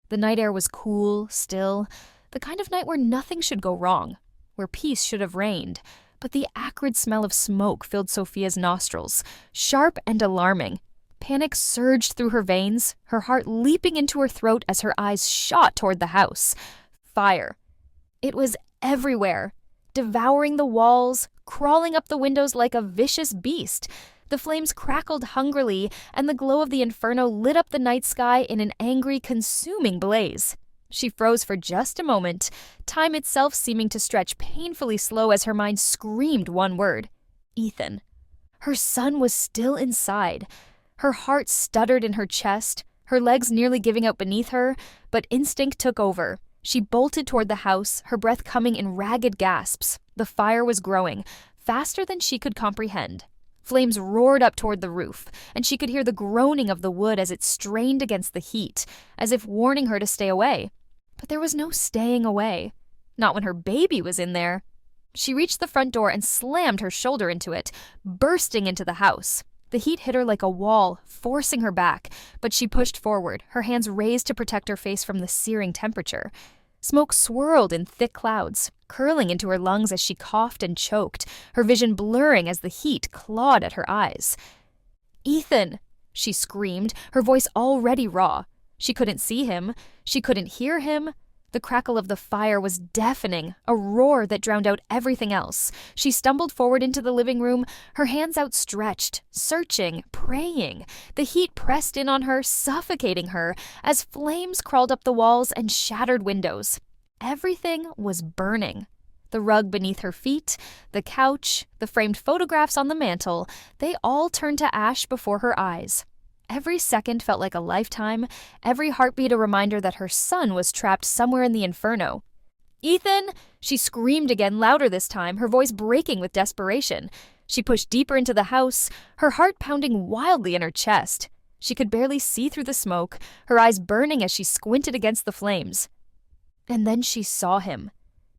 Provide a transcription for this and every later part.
The night air was cool, still, the kind of night where nothing should go wrong, where peace should have reigned. But the acrid smell of smoke filled Sophia's nostrils, sharp and alarming. Panic surged through her veins, her heart leaping into her throat as her eyes shot toward the house. Fire. It was everywhere, devouring the walls, crawling up the windows like a vicious beast. The flames crackled hungrily, and the glow of the inferno lit up the night sky in an angry, consuming blaze. She froze for just a moment, time itself seeming to stretch painfully slow as her mind screamed one word: Ethan. Her son was still inside. Her heart stuttered in her chest, her legs nearly giving out beneath her, but instinct took over. She bolted toward the house, her breath coming in ragged gasps. The fire was growing, faster than she could comprehend. Flames roared up toward the roof, and she could hear the groaning of the wood as it strained against the heat, as if warning her to stay away. But there was no staying away. Not when her baby was in there. She reached the front door and slammed her shoulder into it, bursting into the house. The heat hit her like a wall, forcing her back, but she pushed forward, her hands raised to protect her face from the searing temperature. Smoke swirled in thick clouds, curling into her lungs as she coughed and choked, her vision blurring as the heat clawed at her eyes. "Ethan!" she screamed, her voice already raw. She couldn't see him. She couldn't hear him. The crackle of the fire was deafening, a roar that drowned out everything else. She stumbled forward into the living room, her hands outstretched, searching, praying. The heat pressed in on her, suffocating her, as flames crawled up the walls and shattered windows. Everything was burning. The rug beneath her feet, the couch, the framed photographs on the mantel, they all turned to ash before her eyes. Every second felt like a lifetime, every heartbeat a reminder that her son was trapped somewhere in the inferno. "Ethan!" She screamed again, louder this time, her voice breaking with desperation. She pushed deeper into the house, her heart pounding wildly in her chest. She could barely see through the smoke, her eyes burning as she squinted against the flames. And then she saw him.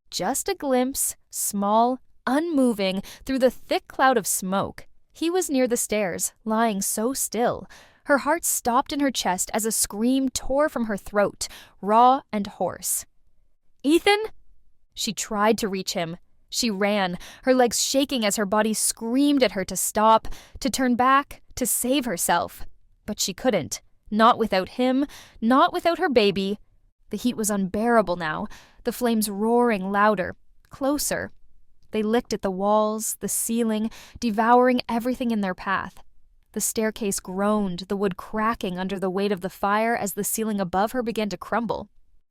Just a glimpse, small, unmoving, through the thick cloud of smoke. He was near the stairs, lying so still. Her heart stopped in her chest as a scream tore from her throat, raw and hoarse. "Ethan?" She tried to reach him. She ran, her legs shaking as her body screamed at her to stop, to turn back, to save herself. But she couldn't. Not without him, not without her baby. The heat was unbearable now, the flames roaring louder, closer. They licked at the walls, the ceiling, devouring everything in their path. The staircase groaned, the wood cracking under the weight of the fire as the ceiling above her began to crumble.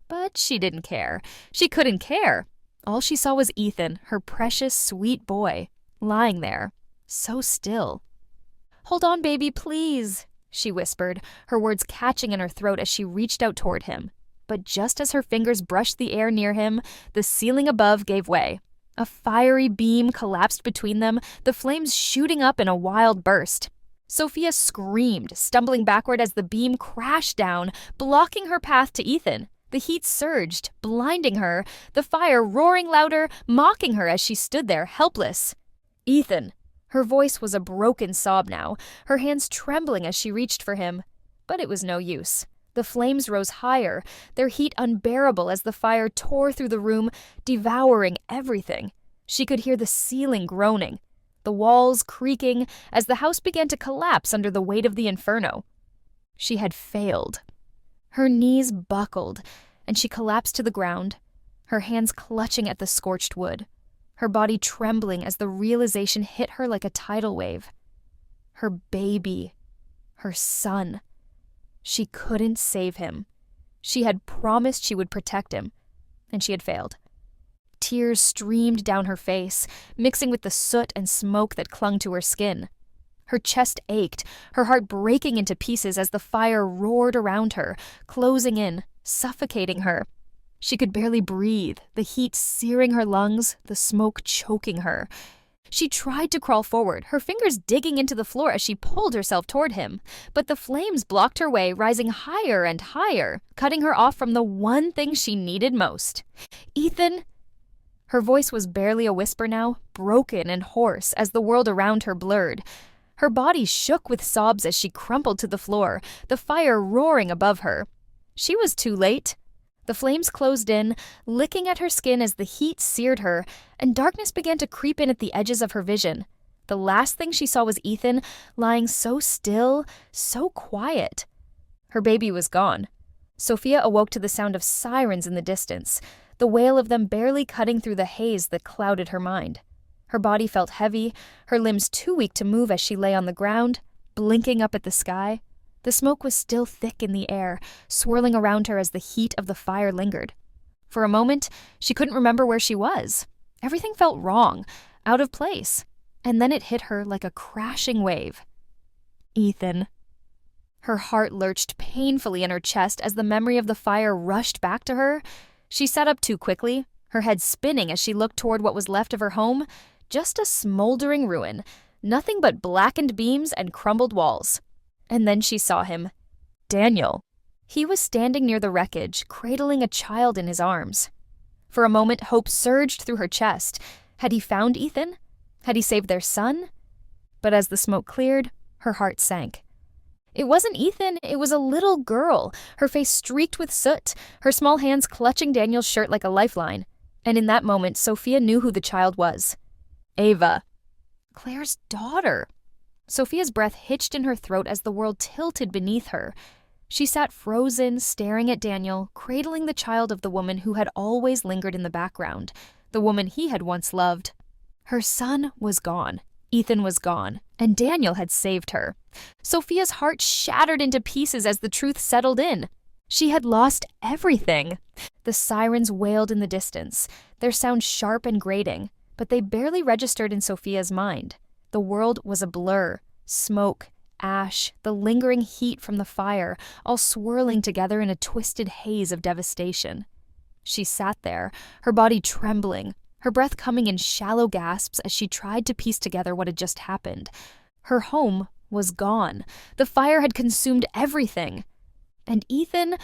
But she didn't care. She couldn't care. All she saw was Ethan, her precious, sweet boy, lying there, so still. "Hold on, baby, please," she whispered, her words catching in her throat as she reached out toward him. But just as her fingers brushed the air near him, the ceiling above gave way. A fiery beam collapsed between them, the flames shooting up in a wild burst. Sophia screamed, stumbling backward as the beam crashed down, blocking her path to Ethan. The heat surged, blinding her, the fire roaring louder, mocking her as she stood there, helpless. "Ethan!" Her voice was a broken sob now, her hands trembling as she reached for him. But it was no use. The flames rose higher, their heat unbearable as the fire tore through the room, devouring everything. She could hear the ceiling groaning, the walls creaking as the house began to collapse under the weight of the inferno. She had failed. Her knees buckled, and she collapsed to the ground, her hands clutching at the scorched wood, her body trembling as the realization hit her like a tidal wave. Her baby, her son. She couldn't save him. She had promised she would protect him, and she had failed. Tears streamed down her face, mixing with the soot and smoke that clung to her skin. Her chest ached, her heart breaking into pieces as the fire roared around her, closing in, suffocating her. She could barely breathe, the heat searing her lungs, the smoke choking her. She tried to crawl forward, her fingers digging into the floor as she pulled herself toward him. But the flames blocked her way, rising higher and higher, cutting her off from the one thing she needed most. "Ethan!" Her voice was barely a whisper now, broken and hoarse as the world around her blurred. Her body shook with sobs as she crumpled to the floor, the fire roaring above her. She was too late. The flames closed in, licking at her skin as the heat seared her, and darkness began to creep in at the edges of her vision. The last thing she saw was Ethan, lying so still, so quiet. Her baby was gone. Sophia awoke to the sound of sirens in the distance, the wail of them barely cutting through the haze that clouded her mind. Her body felt heavy, her limbs too weak to move as she lay on the ground, blinking up at the sky. The smoke was still thick in the air, swirling around her as the heat of the fire lingered. For a moment, she couldn't remember where she was. Everything felt wrong, out of place. And then it hit her like a crashing wave. Ethan. Her heart lurched painfully in her chest as the memory of the fire rushed back to her. She sat up too quickly, her head spinning as she looked toward what was left of her home. Just a smoldering ruin, nothing but blackened beams and crumbled walls. And then she saw him. Daniel. He was standing near the wreckage, cradling a child in his arms. For a moment, hope surged through her chest. Had he found Ethan? Had he saved their son? But as the smoke cleared, her heart sank. It wasn't Ethan, it was a little girl, her face streaked with soot, her small hands clutching Daniel's shirt like a lifeline. And in that moment, Sophia knew who the child was. Ava. Claire's daughter. Sophia's breath hitched in her throat as the world tilted beneath her. She sat frozen, staring at Daniel, cradling the child of the woman who had always lingered in the background, the woman he had once loved. Her son was gone. Ethan was gone, and Daniel had saved her. Sophia's heart shattered into pieces as the truth settled in. She had lost everything. The sirens wailed in the distance, their sound sharp and grating, but they barely registered in Sophia's mind. The world was a blur. Smoke, ash, the lingering heat from the fire, all swirling together in a twisted haze of devastation. She sat there, her body trembling, her breath coming in shallow gasps as she tried to piece together what had just happened. Her home was gone. The fire had consumed everything. And Ethan,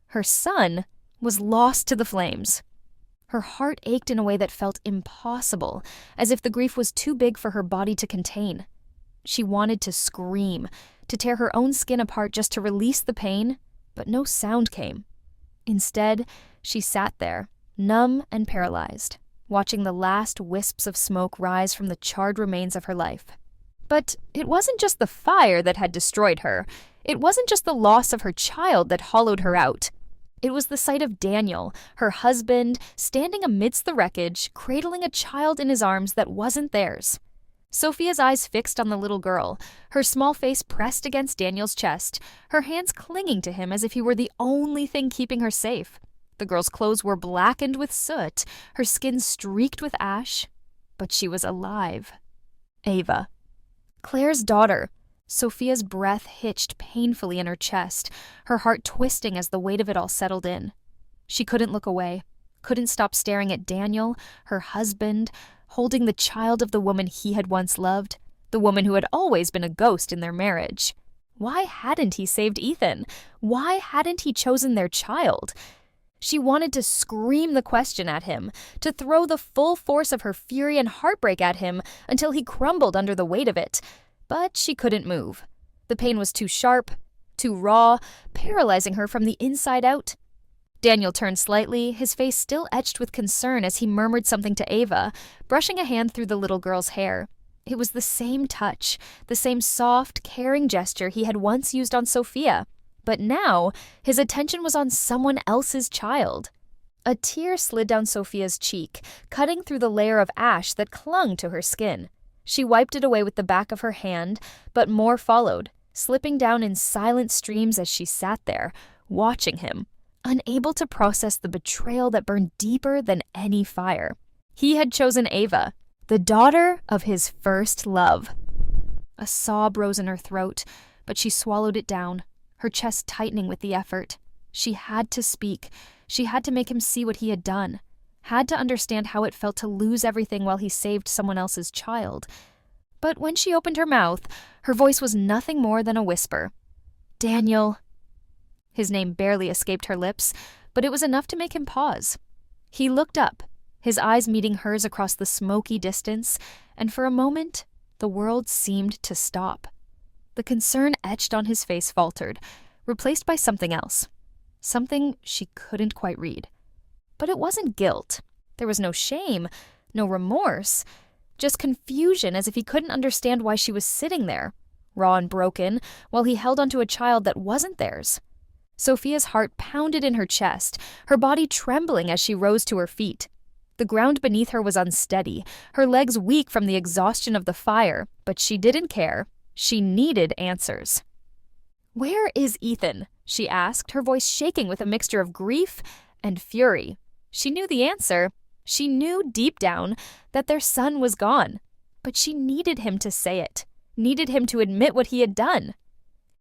her son, was lost to the flames. Her heart ached in a way that felt impossible, as if the grief was too big for her body to contain. She wanted to scream, to tear her own skin apart just to release the pain, but no sound came. Instead, she sat there, numb and paralyzed, watching the last wisps of smoke rise from the charred remains of her life. But it wasn't just the fire that had destroyed her. It wasn't just the loss of her child that hollowed her out. It was the sight of Daniel, her husband, standing amidst the wreckage, cradling a child in his arms that wasn't theirs. Sophia's eyes fixed on the little girl, her small face pressed against Daniel's chest, her hands clinging to him as if he were the only thing keeping her safe. The girl's clothes were blackened with soot, her skin streaked with ash, but she was alive. Ava. Claire's daughter. Sophia's breath hitched painfully in her chest, her heart twisting as the weight of it all settled in. She couldn't look away, couldn't stop staring at Daniel, her husband, holding the child of the woman he had once loved, the woman who had always been a ghost in their marriage. Why hadn't he saved Ethan? Why hadn't he chosen their child? She wanted to scream the question at him, to throw the full force of her fury and heartbreak at him until he crumbled under the weight of it. But she couldn't move. The pain was too sharp, too raw, paralyzing her from the inside out. Daniel turned slightly, his face still etched with concern as he murmured something to Ava, brushing a hand through the little girl's hair. It was the same touch, the same soft, caring gesture he had once used on Sophia. But now, his attention was on someone else's child. A tear slid down Sophia's cheek, cutting through the layer of ash that clung to her skin. She wiped it away with the back of her hand, but more followed, slipping down in silent streams as she sat there, watching him, unable to process the betrayal that burned deeper than any fire. He had chosen Ava, the daughter of his first love. A sob rose in her throat, but she swallowed it down, her chest tightening with the effort. She had to speak. She had to make him see what he had done. Had to understand how it felt to lose everything while he saved someone else's child. But when she opened her mouth, her voice was nothing more than a whisper. Daniel. His name barely escaped her lips, but it was enough to make him pause. He looked up, his eyes meeting hers across the smoky distance, and for a moment, the world seemed to stop. The concern etched on his face faltered, replaced by something else. something she couldn't quite read. But it wasn't guilt. There was no shame, no remorse, just confusion as if he couldn't understand why she was sitting there, raw and broken, while he held onto a child that wasn't theirs. Sophia's heart pounded in her chest, her body trembling as she rose to her feet. The ground beneath her was unsteady, her legs weak from the exhaustion of the fire, but she didn't care. She needed answers. "Where is Ethan?" she asked, her voice shaking with a mixture of grief and fury. She knew the answer. She knew deep down that their son was gone, but she needed him to say it, needed him to admit what he had done.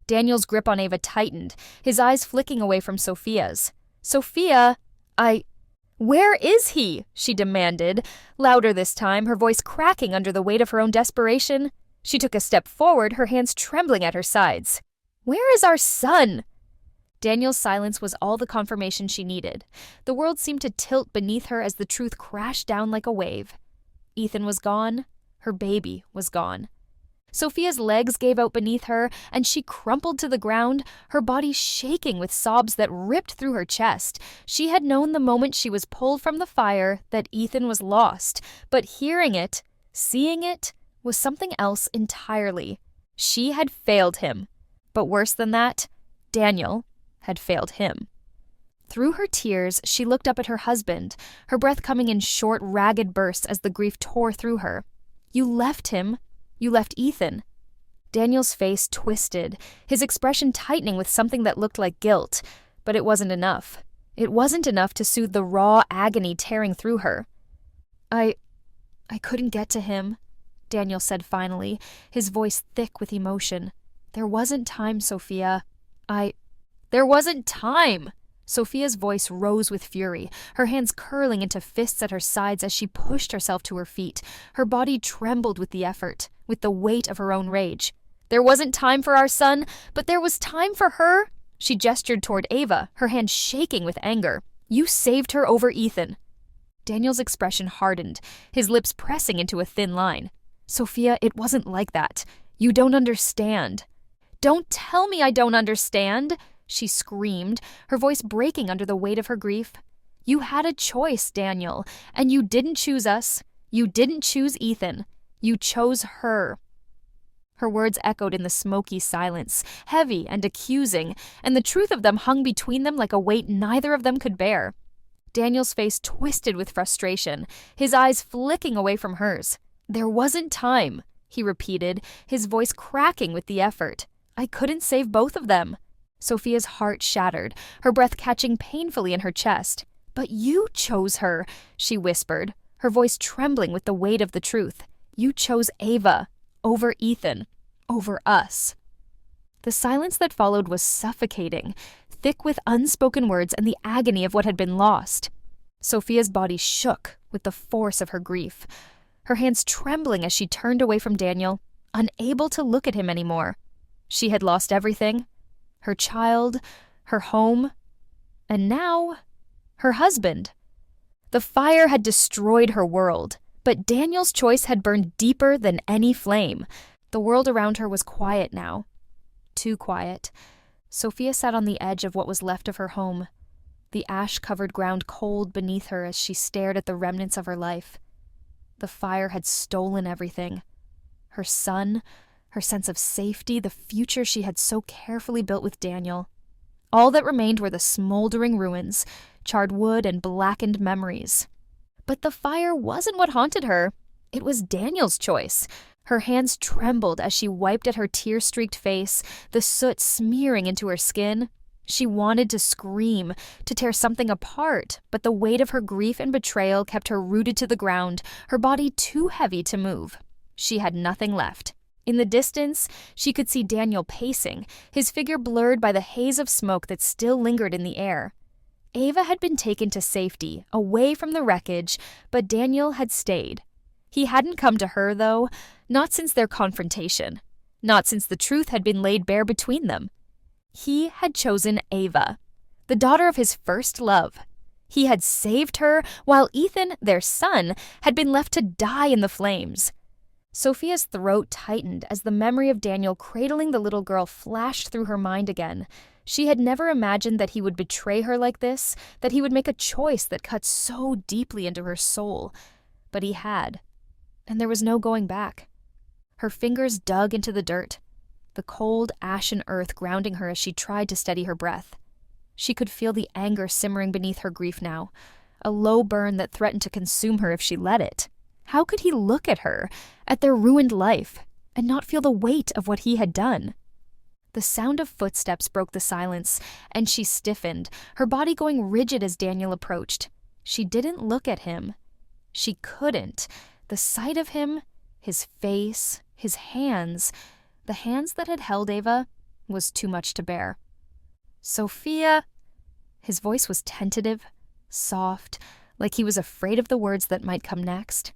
Daniel's grip on Ava tightened, his eyes flicking away from Sophia's. "Sophia, Where is he?" she demanded, louder this time, her voice cracking under the weight of her own desperation. She took a step forward, her hands trembling at her sides. "Where is our son?" Daniel's silence was all the confirmation she needed. The world seemed to tilt beneath her as the truth crashed down like a wave. Ethan was gone. Her baby was gone. Sophia's legs gave out beneath her, and she crumpled to the ground, her body shaking with sobs that ripped through her chest. She had known the moment she was pulled from the fire that Ethan was lost, but hearing it, seeing it, was something else entirely. She had failed him. But worse than that, Daniel had failed him. Through her tears, she looked up at her husband, her breath coming in short, ragged bursts as the grief tore through her. "You left him. You left Ethan." Daniel's face twisted, his expression tightening with something that looked like guilt, but it wasn't enough. It wasn't enough to soothe the raw agony tearing through her. I couldn't get to him," Daniel said finally, his voice thick with emotion. "There wasn't time, Sophia. There wasn't time!" Sophia's voice rose with fury, her hands curling into fists at her sides as she pushed herself to her feet. Her body trembled with the effort, with the weight of her own rage. "There wasn't time for our son, but there was time for her." She gestured toward Ava, her hand shaking with anger. "You saved her over Ethan." Daniel's expression hardened, his lips pressing into a thin line. "Sophia, it wasn't like that. You don't understand." "Don't tell me I don't understand," she screamed, her voice breaking under the weight of her grief. "You had a choice, Daniel, and you didn't choose us. You didn't choose Ethan. You chose her." Her words echoed in the smoky silence, heavy and accusing, and the truth of them hung between them like a weight neither of them could bear. Daniel's face twisted with frustration, his eyes flicking away from hers. "There wasn't time," he repeated, his voice cracking with the effort. "I couldn't save both of them." Sophia's heart shattered, her breath catching painfully in her chest. "But you chose her," she whispered, her voice trembling with the weight of the truth. "You chose Ava, over Ethan, over us." The silence that followed was suffocating, thick with unspoken words and the agony of what had been lost. Sophia's body shook with the force of her grief, her hands trembling as she turned away from Daniel, unable to look at him anymore. She had lost everything. Her child, her home, and now, her husband. The fire had destroyed her world, but Daniel's choice had burned deeper than any flame. The world around her was quiet now. Too quiet. Sophia sat on the edge of what was left of her home, the ash-covered ground cold beneath her as she stared at the remnants of her life. The fire had stolen everything. Her son, her sense of safety, the future she had so carefully built with Daniel. All that remained were the smoldering ruins, charred wood, and blackened memories. But the fire wasn't what haunted her. It was Daniel's choice. Her hands trembled as she wiped at her tear-streaked face, the soot smearing into her skin. She wanted to scream, to tear something apart, but the weight of her grief and betrayal kept her rooted to the ground, her body too heavy to move. She had nothing left. In the distance, she could see Daniel pacing, his figure blurred by the haze of smoke that still lingered in the air. Ava had been taken to safety, away from the wreckage, but Daniel had stayed. He hadn't come to her, though, not since their confrontation, not since the truth had been laid bare between them. He had chosen Ava, the daughter of his first love. He had saved her, while Ethan, their son, had been left to die in the flames. Sophia's throat tightened as the memory of Daniel cradling the little girl flashed through her mind again. She had never imagined that he would betray her like this, that he would make a choice that cut so deeply into her soul. But he had, and there was no going back. Her fingers dug into the dirt, the cold, ashen earth grounding her as she tried to steady her breath. She could feel the anger simmering beneath her grief now, a low burn that threatened to consume her if she let it. How could he look at her, at their ruined life, and not feel the weight of what he had done? The sound of footsteps broke the silence, and she stiffened, her body going rigid as Daniel approached. She didn't look at him. She couldn't. The sight of him, his face, his hands, the hands that had held Ava, was too much to bear. "Sophia!" His voice was tentative, soft, like he was afraid of the words that might come next.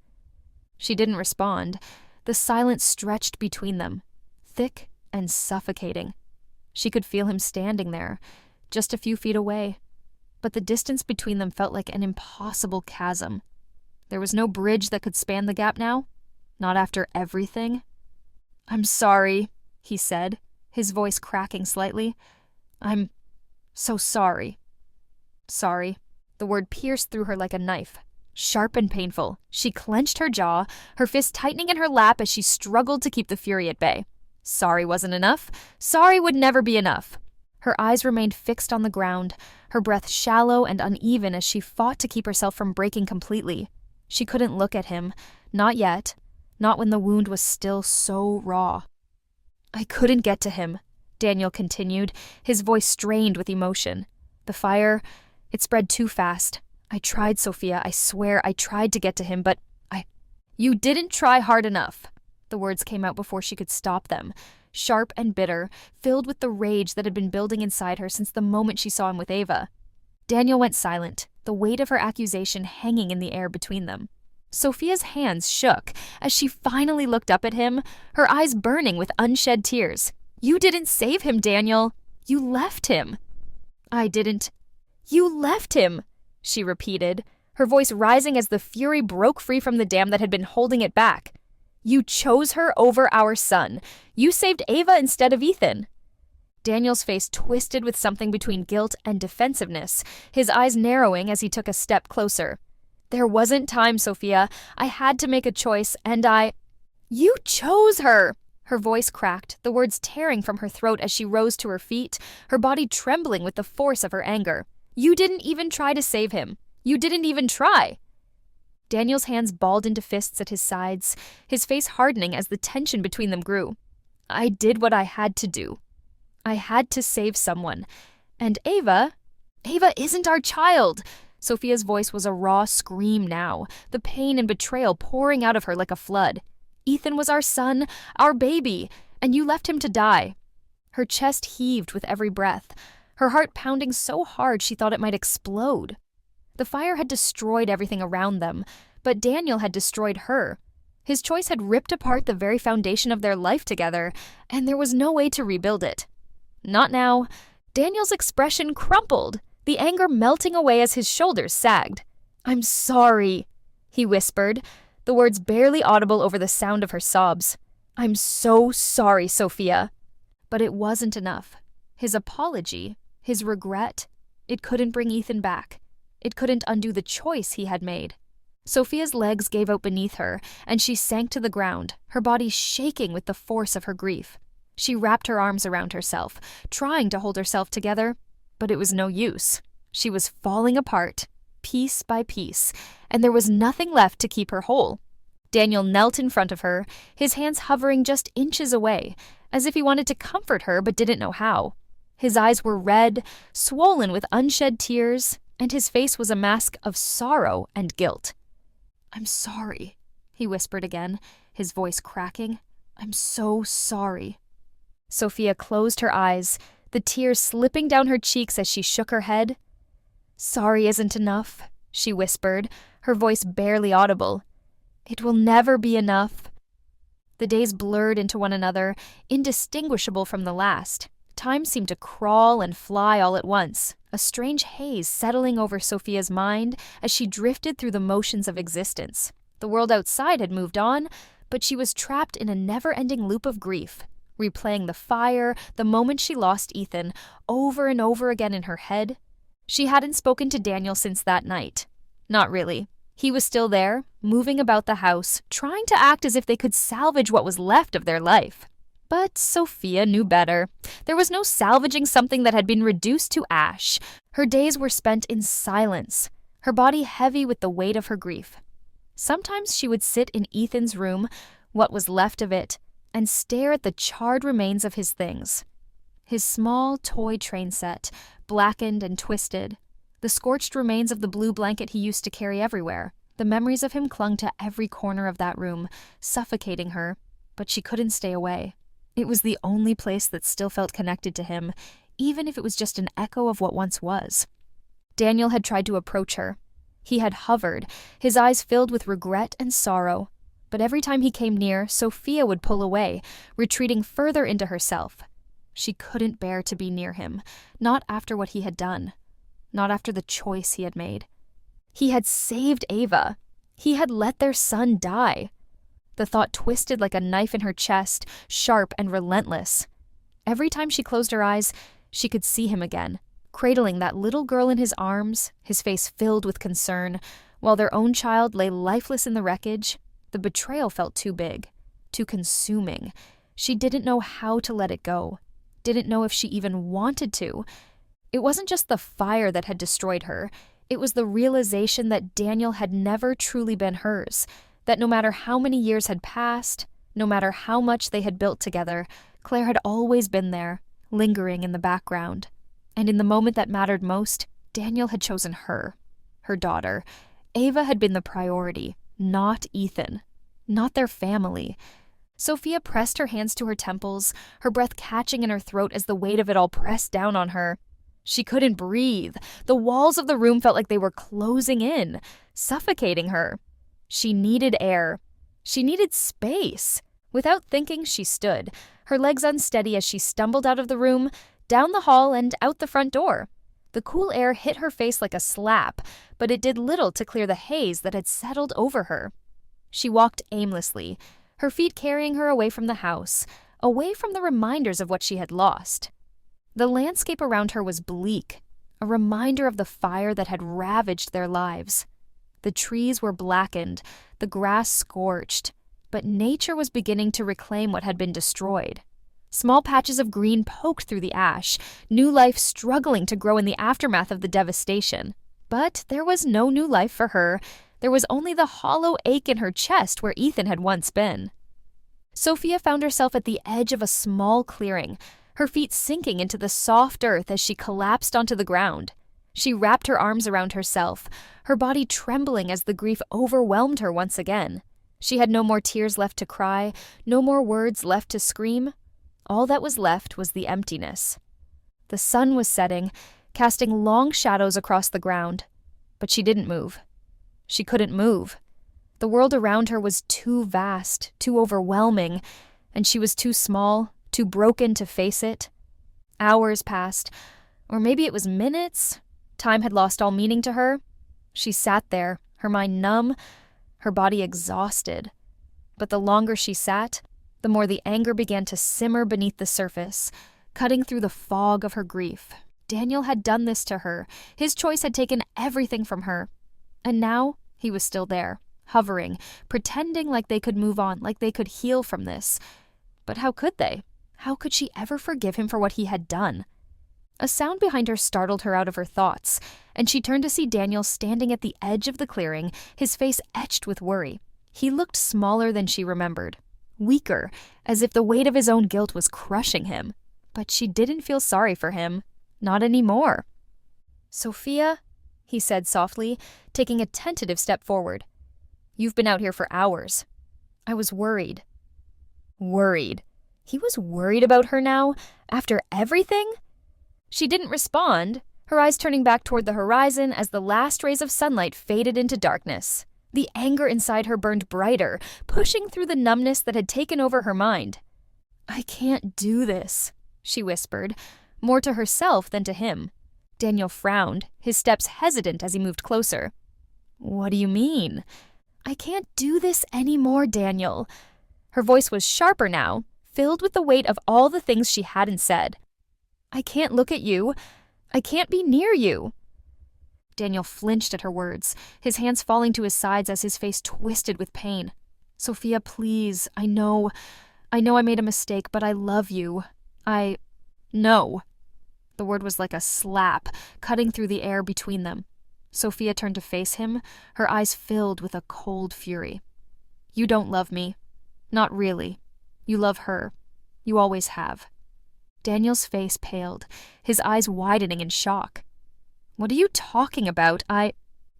She didn't respond. The silence stretched between them, thick and suffocating. She could feel him standing there, just a few feet away, but the distance between them felt like an impossible chasm. There was no bridge that could span the gap now, not after everything. "I'm sorry," he said, his voice cracking slightly. "I'm so sorry." Sorry. The word pierced through her like a knife, sharp and painful. She clenched her jaw, her fist tightening in her lap as she struggled to keep the fury at bay. Sorry wasn't enough. Sorry would never be enough. Her eyes remained fixed on the ground, her breath shallow and uneven as she fought to keep herself from breaking completely. She couldn't look at him. Not yet. Not when the wound was still so raw. "I couldn't get to him," Daniel continued, his voice strained with emotion. "The fire, it spread too fast. I tried, Sophia, I swear I tried to get to him, but You didn't try hard enough." The words came out before she could stop them, sharp and bitter, filled with the rage that had been building inside her since the moment she saw him with Ava. Daniel went silent, the weight of her accusation hanging in the air between them. Sophia's hands shook as she finally looked up at him, her eyes burning with unshed tears. "You didn't save him, Daniel. You left him." "I didn't." "You left him," she repeated, her voice rising as the fury broke free from the dam that had been holding it back. "You chose her over our son. You saved Ava instead of Ethan." Daniel's face twisted with something between guilt and defensiveness, his eyes narrowing as he took a step closer. "There wasn't time, Sophia. I had to make a choice, and You chose her!" Her voice cracked, the words tearing from her throat as she rose to her feet, her body trembling with the force of her anger. "You didn't even try to save him. You didn't even try." Daniel's hands balled into fists at his sides, his face hardening as the tension between them grew. "I did what I had to do. I had to save someone. And Ava isn't our child." Sophia's voice was a raw scream now, the pain and betrayal pouring out of her like a flood. "Ethan was our son, our baby, and you left him to die." Her chest heaved with every breath, her heart pounding so hard she thought it might explode. The fire had destroyed everything around them, but Daniel had destroyed her. His choice had ripped apart the very foundation of their life together, and there was no way to rebuild it. Not now. Daniel's expression crumpled, the anger melting away as his shoulders sagged. "I'm sorry," he whispered, the words barely audible over the sound of her sobs. "I'm so sorry, Sophia." But it wasn't enough. His apology, his regret, it couldn't bring Ethan back. It couldn't undo the choice he had made. Sophia's legs gave out beneath her, and she sank to the ground, her body shaking with the force of her grief. She wrapped her arms around herself, trying to hold herself together, but it was no use. She was falling apart, piece by piece, and there was nothing left to keep her whole. Daniel knelt in front of her, his hands hovering just inches away, as if he wanted to comfort her but didn't know how. His eyes were red, swollen with unshed tears, and his face was a mask of sorrow and guilt. "I'm sorry," he whispered again, his voice cracking. "I'm so sorry." Sophia closed her eyes, the tears slipping down her cheeks as she shook her head. "Sorry isn't enough," she whispered, her voice barely audible. "It will never be enough." The days blurred into one another, indistinguishable from the last. Time seemed to crawl and fly all at once, a strange haze settling over Sophia's mind as she drifted through the motions of existence. The world outside had moved on, but she was trapped in a never-ending loop of grief, replaying the fire, the moment she lost Ethan, over and over again in her head. She hadn't spoken to Daniel since that night. Not really. He was still there, moving about the house, trying to act as if they could salvage what was left of their life. But Sophia knew better. There was no salvaging something that had been reduced to ash. Her days were spent in silence, her body heavy with the weight of her grief. Sometimes she would sit in Ethan's room, what was left of it, and stare at the charred remains of his things. His small toy train set, blackened and twisted. The scorched remains of the blue blanket he used to carry everywhere. The memories of him clung to every corner of that room, suffocating her, but she couldn't stay away. It was the only place that still felt connected to him, even if it was just an echo of what once was. Daniel had tried to approach her. He had hovered, his eyes filled with regret and sorrow. But every time he came near, Sophia would pull away, retreating further into herself. She couldn't bear to be near him, not after what he had done. Not after the choice he had made. He had saved Ava. He had let their son die. The thought twisted like a knife in her chest, sharp and relentless. Every time she closed her eyes, she could see him again, cradling that little girl in his arms, his face filled with concern, while their own child lay lifeless in the wreckage. The betrayal felt too big, too consuming. She didn't know how to let it go, didn't know if she even wanted to. It wasn't just the fire that had destroyed her. It was the realization that Daniel had never truly been hers, that no matter how many years had passed, no matter how much they had built together, Claire had always been there, lingering in the background. And in the moment that mattered most, Daniel had chosen her daughter. Ava had been the priority, not Ethan, not their family. Sophia pressed her hands to her temples, her breath catching in her throat as the weight of it all pressed down on her. She couldn't breathe. The walls of the room felt like they were closing in, suffocating her. She needed air. She needed space. Without thinking, she stood, her legs unsteady as she stumbled out of the room, down the hall and out the front door. The cool air hit her face like a slap, but it did little to clear the haze that had settled over her. She walked aimlessly, her feet carrying her away from the house, away from the reminders of what she had lost. The landscape around her was bleak, a reminder of the fire that had ravaged their lives. The trees were blackened, the grass scorched, but nature was beginning to reclaim what had been destroyed. Small patches of green poked through the ash, new life struggling to grow in the aftermath of the devastation. But there was no new life for her. There was only the hollow ache in her chest where Ethan had once been. Sophia found herself at the edge of a small clearing, her feet sinking into the soft earth as she collapsed onto the ground. She wrapped her arms around herself, her body trembling as the grief overwhelmed her once again. She had no more tears left to cry, no more words left to scream. All that was left was the emptiness. The sun was setting, casting long shadows across the ground, but she didn't move. She couldn't move. The world around her was too vast, too overwhelming, and she was too small, too broken to face it. Hours passed, or maybe it was minutes. Time had lost all meaning to her. She sat there, her mind numb, her body exhausted. But the longer she sat, the more the anger began to simmer beneath the surface, cutting through the fog of her grief. Daniel had done this to her. His choice had taken everything from her. And now he was still there, hovering, pretending like they could move on, like they could heal from this. But how could they? How could she ever forgive him for what he had done? A sound behind her startled her out of her thoughts, and she turned to see Daniel standing at the edge of the clearing, his face etched with worry. He looked smaller than she remembered, weaker, as if the weight of his own guilt was crushing him. But she didn't feel sorry for him. Not anymore. "Sophia," he said softly, taking a tentative step forward. "You've been out here for hours. I was worried." Worried. He was worried about her now, after everything? She didn't respond, her eyes turning back toward the horizon as the last rays of sunlight faded into darkness. The anger inside her burned brighter, pushing through the numbness that had taken over her mind. "I can't do this," she whispered, more to herself than to him. Daniel frowned, his steps hesitant as he moved closer. "What do you mean?" "I can't do this anymore, Daniel. Her voice was sharper now, filled with the weight of all the things she hadn't said. "I can't look at you. I can't be near you." Daniel flinched at her words, his hands falling to his sides as his face twisted with pain. "Sophia, please. I know I made a mistake, but I love you. No." The word was like a slap, cutting through the air between them. Sophia turned to face him, her eyes filled with a cold fury. "You don't love me. Not really. You love her. You always have." Daniel's face paled, his eyes widening in shock. "What are you talking about?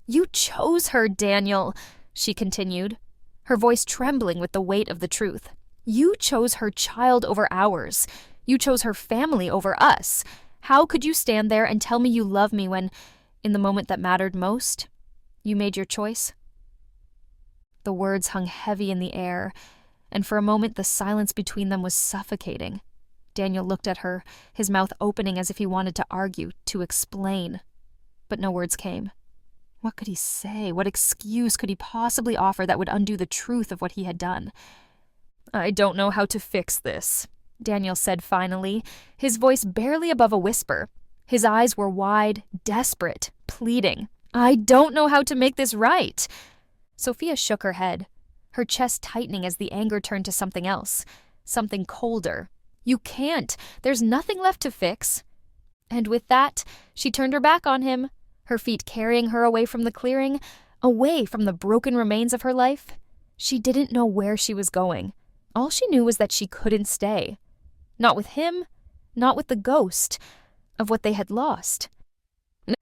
You chose her, Daniel," she continued, her voice trembling with the weight of the truth. "You chose her child over ours. You chose her family over us. How could you stand there and tell me you love me when, in the moment that mattered most, you made your choice?" The words hung heavy in the air, and for a moment the silence between them was suffocating. Daniel looked at her, his mouth opening as if he wanted to argue, to explain. But no words came. What could he say? What excuse could he possibly offer that would undo the truth of what he had done? "I don't know how to fix this," Daniel said finally, his voice barely above a whisper. His eyes were wide, desperate, pleading. "I don't know how to make this right." Sophia shook her head, her chest tightening as the anger turned to something else, something colder. "You can't. There's nothing left to fix." And with that, she turned her back on him, her feet carrying her away from the clearing, away from the broken remains of her life. She didn't know where she was going. All she knew was that she couldn't stay. Not with him, not with the ghost of what they had lost.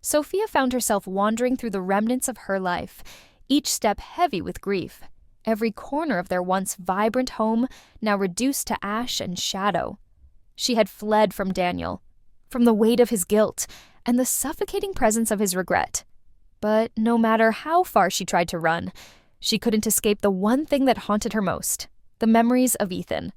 Sophia found herself wandering through the remnants of her life, each step heavy with grief, every corner of their once vibrant home now reduced to ash and shadow. She had fled from Daniel, from the weight of his guilt and the suffocating presence of his regret. But no matter how far she tried to run, she couldn't escape the one thing that haunted her most, the memories of Ethan.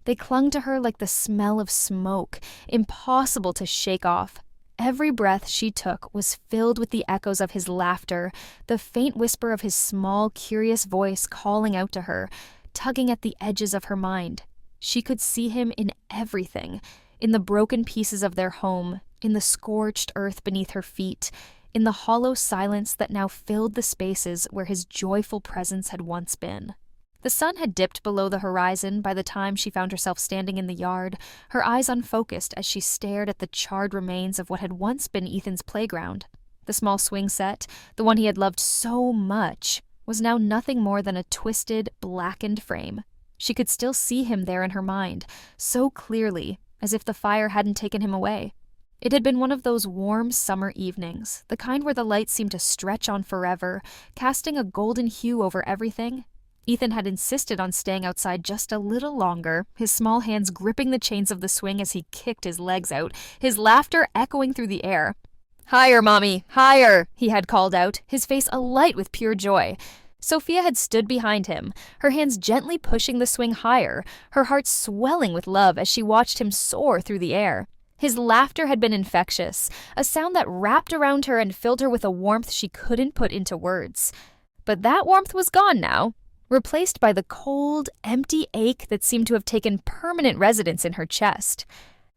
They clung to her like the smell of smoke, impossible to shake off. Every breath she took was filled with the echoes of his laughter, the faint whisper of his small, curious voice calling out to her, tugging at the edges of her mind. She could see him in everything, in the broken pieces of their home, in the scorched earth beneath her feet, in the hollow silence that now filled the spaces where his joyful presence had once been. The sun had dipped below the horizon by the time she found herself standing in the yard, her eyes unfocused as she stared at the charred remains of what had once been Ethan's playground. The small swing set, the one he had loved so much, was now nothing more than a twisted, blackened frame. She could still see him there in her mind, so clearly, as if the fire hadn't taken him away. It had been one of those warm summer evenings, the kind where the light seemed to stretch on forever, casting a golden hue over everything. Ethan had insisted on staying outside just a little longer, his small hands gripping the chains of the swing as he kicked his legs out, his laughter echoing through the air. "Higher, Mommy, higher," he had called out, his face alight with pure joy. Sophia had stood behind him, her hands gently pushing the swing higher, her heart swelling with love as she watched him soar through the air. His laughter had been infectious, a sound that wrapped around her and filled her with a warmth she couldn't put into words. But that warmth was gone now, replaced by the cold, empty ache that seemed to have taken permanent residence in her chest.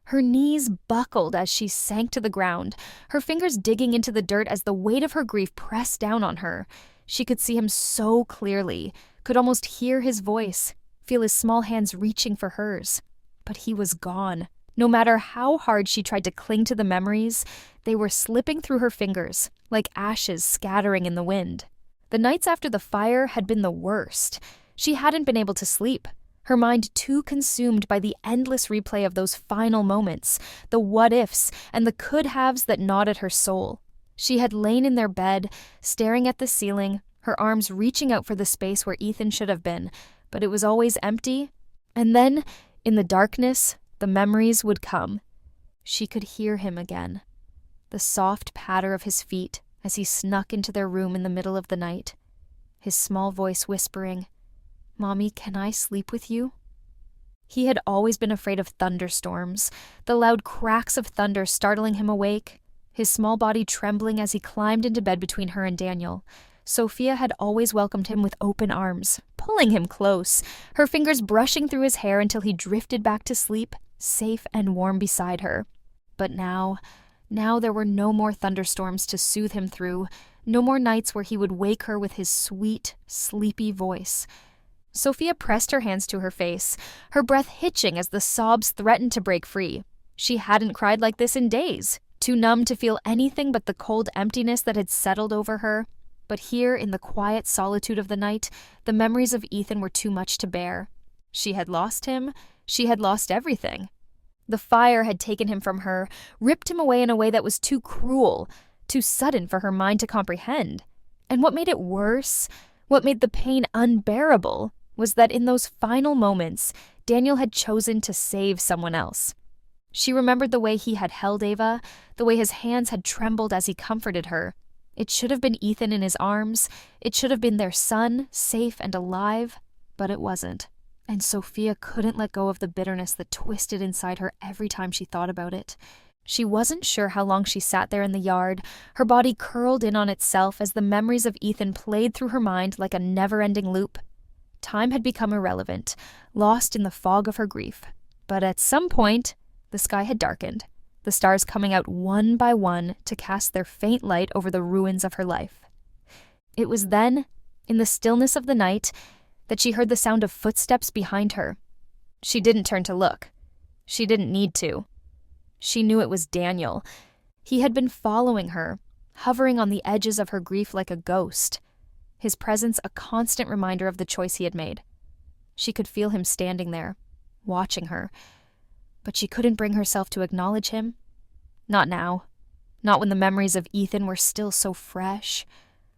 Her knees buckled as she sank to the ground, her fingers digging into the dirt as the weight of her grief pressed down on her. She could see him so clearly, could almost hear his voice, feel his small hands reaching for hers. But he was gone. No matter how hard she tried to cling to the memories, they were slipping through her fingers, like ashes scattering in the wind. The nights after the fire had been the worst. She hadn't been able to sleep, her mind too consumed by the endless replay of those final moments, the what-ifs and the could-haves that gnawed at her soul. She had lain in their bed, staring at the ceiling, her arms reaching out for the space where Ethan should have been, but it was always empty. And then, in the darkness, the memories would come. She could hear him again. The soft patter of his feet as he snuck into their room in the middle of the night. His small voice whispering, "Mommy, can I sleep with you?" He had always been afraid of thunderstorms, the loud cracks of thunder startling him awake, his small body trembling as he climbed into bed between her and Daniel. Sophia had always welcomed him with open arms, pulling him close, her fingers brushing through his hair until he drifted back to sleep, safe and warm beside her. But now there were no more thunderstorms to soothe him through, no more nights where he would wake her with his sweet, sleepy voice. Sophia pressed her hands to her face, her breath hitching as the sobs threatened to break free. She hadn't cried like this in days, too numb to feel anything but the cold emptiness that had settled over her. But here, in the quiet solitude of the night, the memories of Ethan were too much to bear. She had lost him. She had lost everything. The fire had taken him from her, ripped him away in a way that was too cruel, too sudden for her mind to comprehend. And what made it worse, what made the pain unbearable, was that in those final moments, Daniel had chosen to save someone else. She remembered the way he had held Ava, the way his hands had trembled as he comforted her. It should have been Ethan in his arms. It should have been their son, safe and alive. But it wasn't. And Sophia couldn't let go of the bitterness that twisted inside her every time she thought about it. She wasn't sure how long she sat there in the yard, her body curled in on itself as the memories of Ethan played through her mind like a never-ending loop. Time had become irrelevant, lost in the fog of her grief. But at some point, the sky had darkened, the stars coming out one by one to cast their faint light over the ruins of her life. It was then, in the stillness of the night, that she heard the sound of footsteps behind her. She didn't turn to look. She didn't need to. She knew it was Daniel. He had been following her, hovering on the edges of her grief like a ghost, his presence a constant reminder of the choice he had made. She could feel him standing there, watching her, but she couldn't bring herself to acknowledge him. Not now. Not when the memories of Ethan were still so fresh,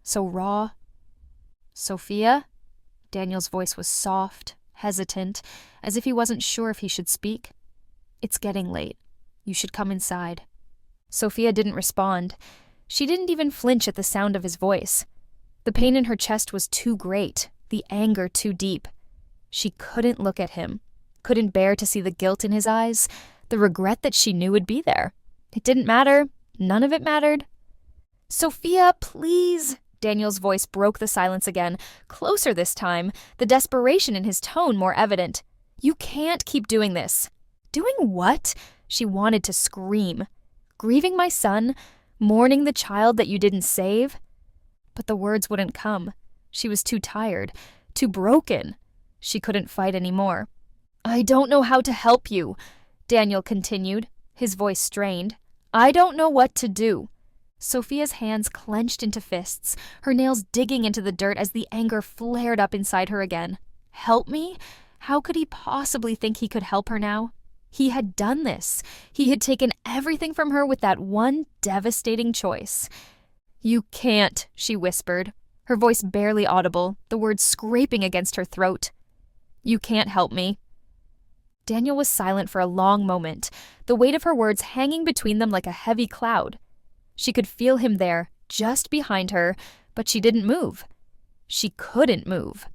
so raw. "Sophia?" Daniel's voice was soft, hesitant, as if he wasn't sure if he should speak. "It's getting late. You should come inside." Sophia didn't respond. She didn't even flinch at the sound of his voice. The pain in her chest was too great, the anger too deep. She couldn't look at him, couldn't bear to see the guilt in his eyes, the regret that she knew would be there. It didn't matter. None of it mattered. "Sophia, please!" Daniel's voice broke the silence again, closer this time, the desperation in his tone more evident. "You can't keep doing this." "Doing what?" She wanted to scream. "Grieving my son? Mourning the child that you didn't save?" But the words wouldn't come. She was too tired, too broken. She couldn't fight anymore. "I don't know how to help you," Daniel continued, his voice strained. "I don't know what to do." Sophia's hands clenched into fists, her nails digging into the dirt as the anger flared up inside her again. Help me? How could he possibly think he could help her now? He had done this. He had taken everything from her with that one devastating choice. "You can't," she whispered, her voice barely audible, the words scraping against her throat. "You can't help me." Daniel was silent for a long moment, the weight of her words hanging between them like a heavy cloud. She could feel him there, just behind her, but she didn't move. She couldn't move.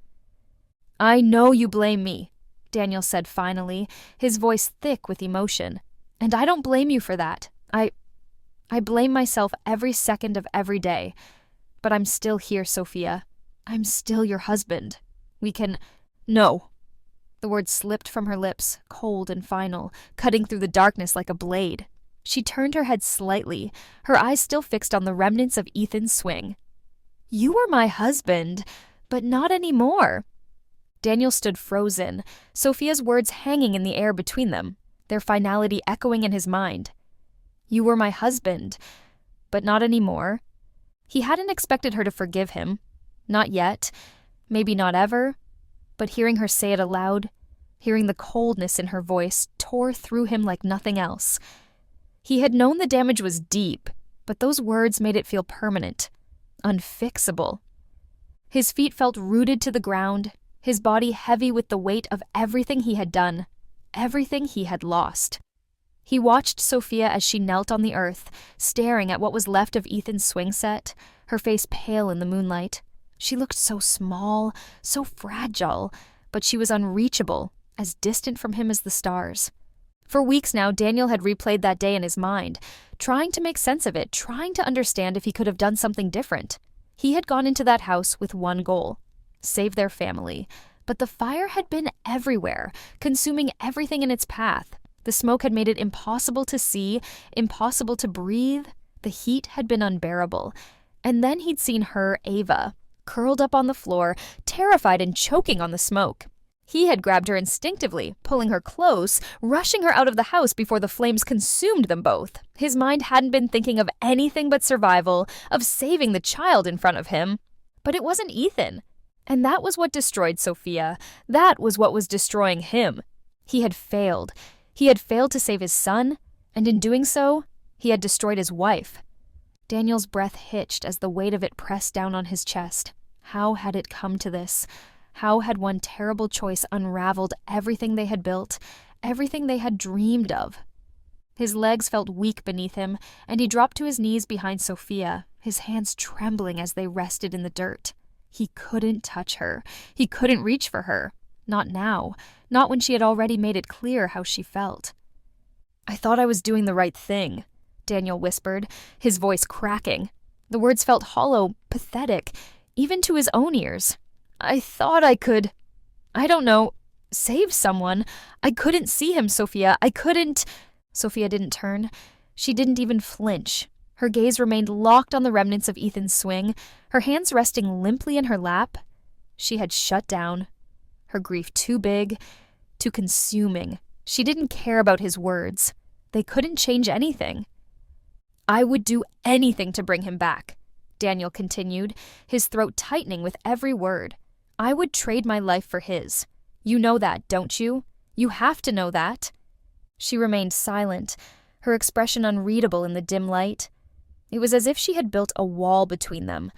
"I know you blame me," Daniel said finally, his voice thick with emotion. "And I don't blame you for that. I blame myself every second of every day. But I'm still here, Sophia. I'm still your husband. We can—" "No." The words slipped from her lips, cold and final, cutting through the darkness like a blade. She turned her head slightly, her eyes still fixed on the remnants of Ethan's swing. "You were my husband, but not anymore." Daniel stood frozen, Sophia's words hanging in the air between them, their finality echoing in his mind. "You were my husband, but not anymore." He hadn't expected her to forgive him. Not yet, maybe not ever. But hearing her say it aloud, hearing the coldness in her voice, tore through him like nothing else. He had known the damage was deep, but those words made it feel permanent, unfixable. His feet felt rooted to the ground, his body heavy with the weight of everything he had done, everything he had lost. He watched Sophia as she knelt on the earth, staring at what was left of Ethan's swing set, her face pale in the moonlight. She looked so small, so fragile, but she was unreachable, as distant from him as the stars. For weeks now, Daniel had replayed that day in his mind, trying to make sense of it, trying to understand if he could have done something different. He had gone into that house with one goal: save their family. But the fire had been everywhere, consuming everything in its path. The smoke had made it impossible to see, impossible to breathe. The heat had been unbearable. And then he'd seen her, Ava, curled up on the floor, terrified and choking on the smoke. He had grabbed her instinctively, pulling her close, rushing her out of the house before the flames consumed them both. His mind hadn't been thinking of anything but survival, of saving the child in front of him. But it wasn't Ethan. And that was what destroyed Sophia. That was what was destroying him. He had failed. He had failed to save his son, and in doing so, he had destroyed his wife. Daniel's breath hitched as the weight of it pressed down on his chest. How had it come to this? How had one terrible choice unraveled everything they had built, everything they had dreamed of? His legs felt weak beneath him, and he dropped to his knees behind Sophia, his hands trembling as they rested in the dirt. He couldn't touch her. He couldn't reach for her. Not now. Not when she had already made it clear how she felt. "I thought I was doing the right thing," Daniel whispered, his voice cracking. The words felt hollow, pathetic, even to his own ears. "I thought I could, I don't know, save someone. I couldn't see him, Sophia. I couldn't—" Sophia didn't turn. She didn't even flinch. Her gaze remained locked on the remnants of Ethan's swing, her hands resting limply in her lap. She had shut down. Her grief too big, too consuming. She didn't care about his words. They couldn't change anything. "I would do anything to bring him back," Daniel continued, his throat tightening with every word. "I would trade my life for his. You know that, don't you? You have to know that." She remained silent, her expression unreadable in the dim light. It was as if she had built a wall between them,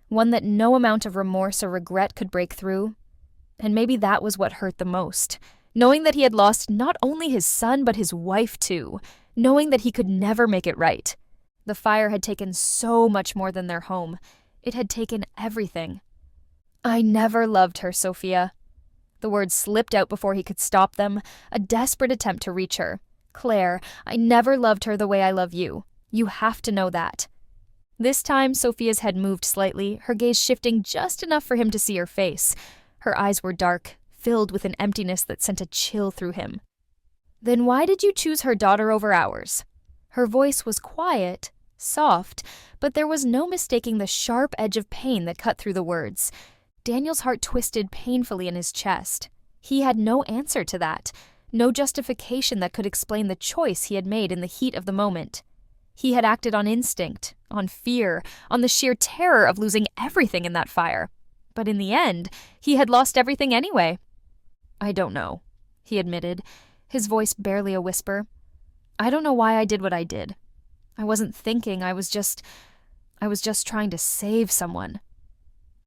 one that no amount of remorse or regret could break through. And maybe that was what hurt the most, knowing that he had lost not only his son but his wife too, knowing that he could never make it right. The fire had taken so much more than their home. It had taken everything. "I never loved her, Sophia." The words slipped out before he could stop them, a desperate attempt to reach her. "Claire, I never loved her the way I love you. You have to know that." This time, Sophia's head moved slightly, her gaze shifting just enough for him to see her face. Her eyes were dark, filled with an emptiness that sent a chill through him. "Then why did you choose her daughter over ours?" Her voice was quiet, soft, but there was no mistaking the sharp edge of pain that cut through the words. Daniel's heart twisted painfully in his chest. He had no answer to that, no justification that could explain the choice he had made in the heat of the moment. He had acted on instinct, on fear, on the sheer terror of losing everything in that fire. But in the end, he had lost everything anyway. "I don't know," he admitted, his voice barely a whisper. "I don't know why I did what I did. I wasn't thinking, I was just trying to save someone."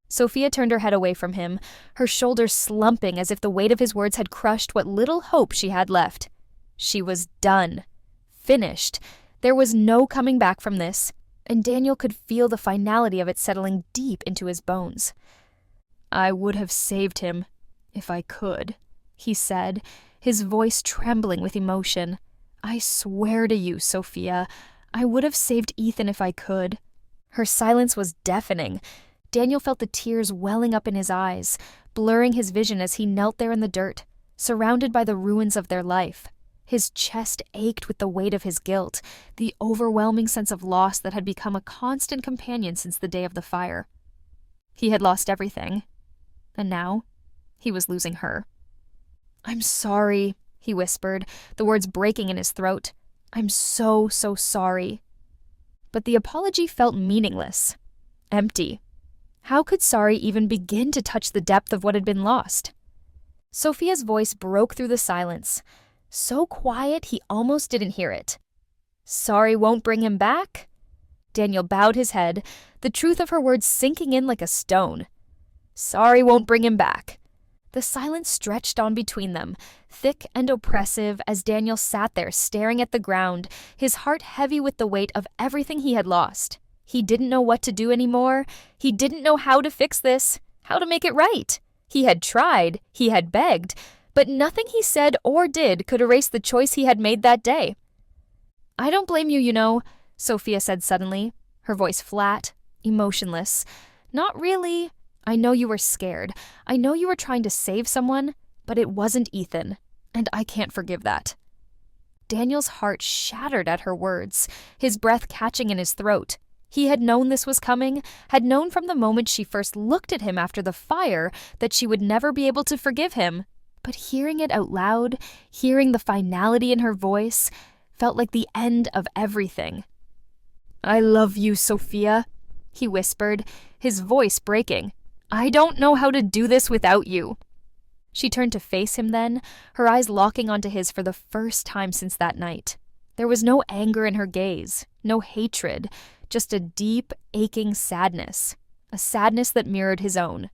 Sophia turned her head away from him, her shoulders slumping as if the weight of his words had crushed what little hope she had left. She was done. Finished. There was no coming back from this, and Daniel could feel the finality of it settling deep into his bones. "I would have saved him, if I could," he said, his voice trembling with emotion. "I swear to you, Sophia, I would have saved Ethan if I could." Her silence was deafening. Daniel felt the tears welling up in his eyes, blurring his vision as he knelt there in the dirt, surrounded by the ruins of their life. His chest ached with the weight of his guilt, the overwhelming sense of loss that had become a constant companion since the day of the fire. He had lost everything, and now he was losing her. "I'm sorry," he whispered, the words breaking in his throat. "I'm so sorry." But the apology felt meaningless, empty. How could sorry even begin to touch the depth of what had been lost? Sophia's voice broke through the silence, so quiet he almost didn't hear it. "Sorry won't bring him back?" Daniel bowed his head, the truth of her words sinking in like a stone. "Sorry won't bring him back." The silence stretched on between them, thick and oppressive, as Daniel sat there staring at the ground, his heart heavy with the weight of everything he had lost. He didn't know what to do anymore. He didn't know how to fix this, how to make it right. He had tried, he had begged, but nothing he said or did could erase the choice he had made that day. "I don't blame you, you know," Sophia said suddenly, her voice flat, emotionless. Not really. I know you were scared. I know you were trying to save someone, but it wasn't Ethan, and I can't forgive that." Daniel's heart shattered at her words, his breath catching in his throat. He had known this was coming, had known from the moment she first looked at him after the fire that she would never be able to forgive him. But hearing it out loud, hearing the finality in her voice, felt like the end of everything. "I love you, Sophia," he whispered, his voice breaking. "I don't know how to do this without you." She turned to face him then, her eyes locking onto his for the first time since that night. There was no anger in her gaze, no hatred, just a deep, aching sadness, a sadness that mirrored his own.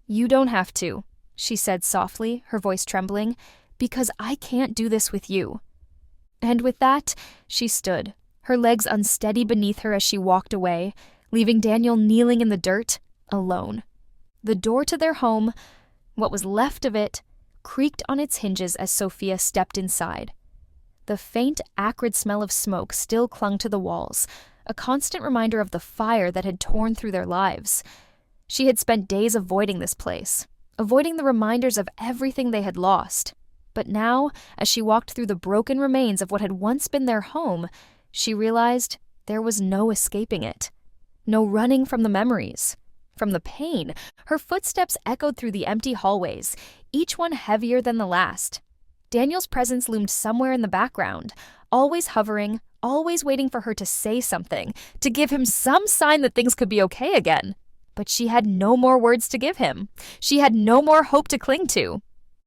"You don't have to," she said softly, her voice trembling, "because I can't do this with you." And with that, she stood, her legs unsteady beneath her as she walked away, leaving Daniel kneeling in the dirt, alone. The door to their home, what was left of it, creaked on its hinges as Sophia stepped inside. The faint, acrid smell of smoke still clung to the walls, a constant reminder of the fire that had torn through their lives. She had spent days avoiding this place, avoiding the reminders of everything they had lost. But now, as she walked through the broken remains of what had once been their home, she realized there was no escaping it, no running from the memories. From the pain, her footsteps echoed through the empty hallways, each one heavier than the last. Daniel's presence loomed somewhere in the background, always hovering, always waiting for her to say something, to give him some sign that things could be okay again. But she had no more words to give him. She had no more hope to cling to.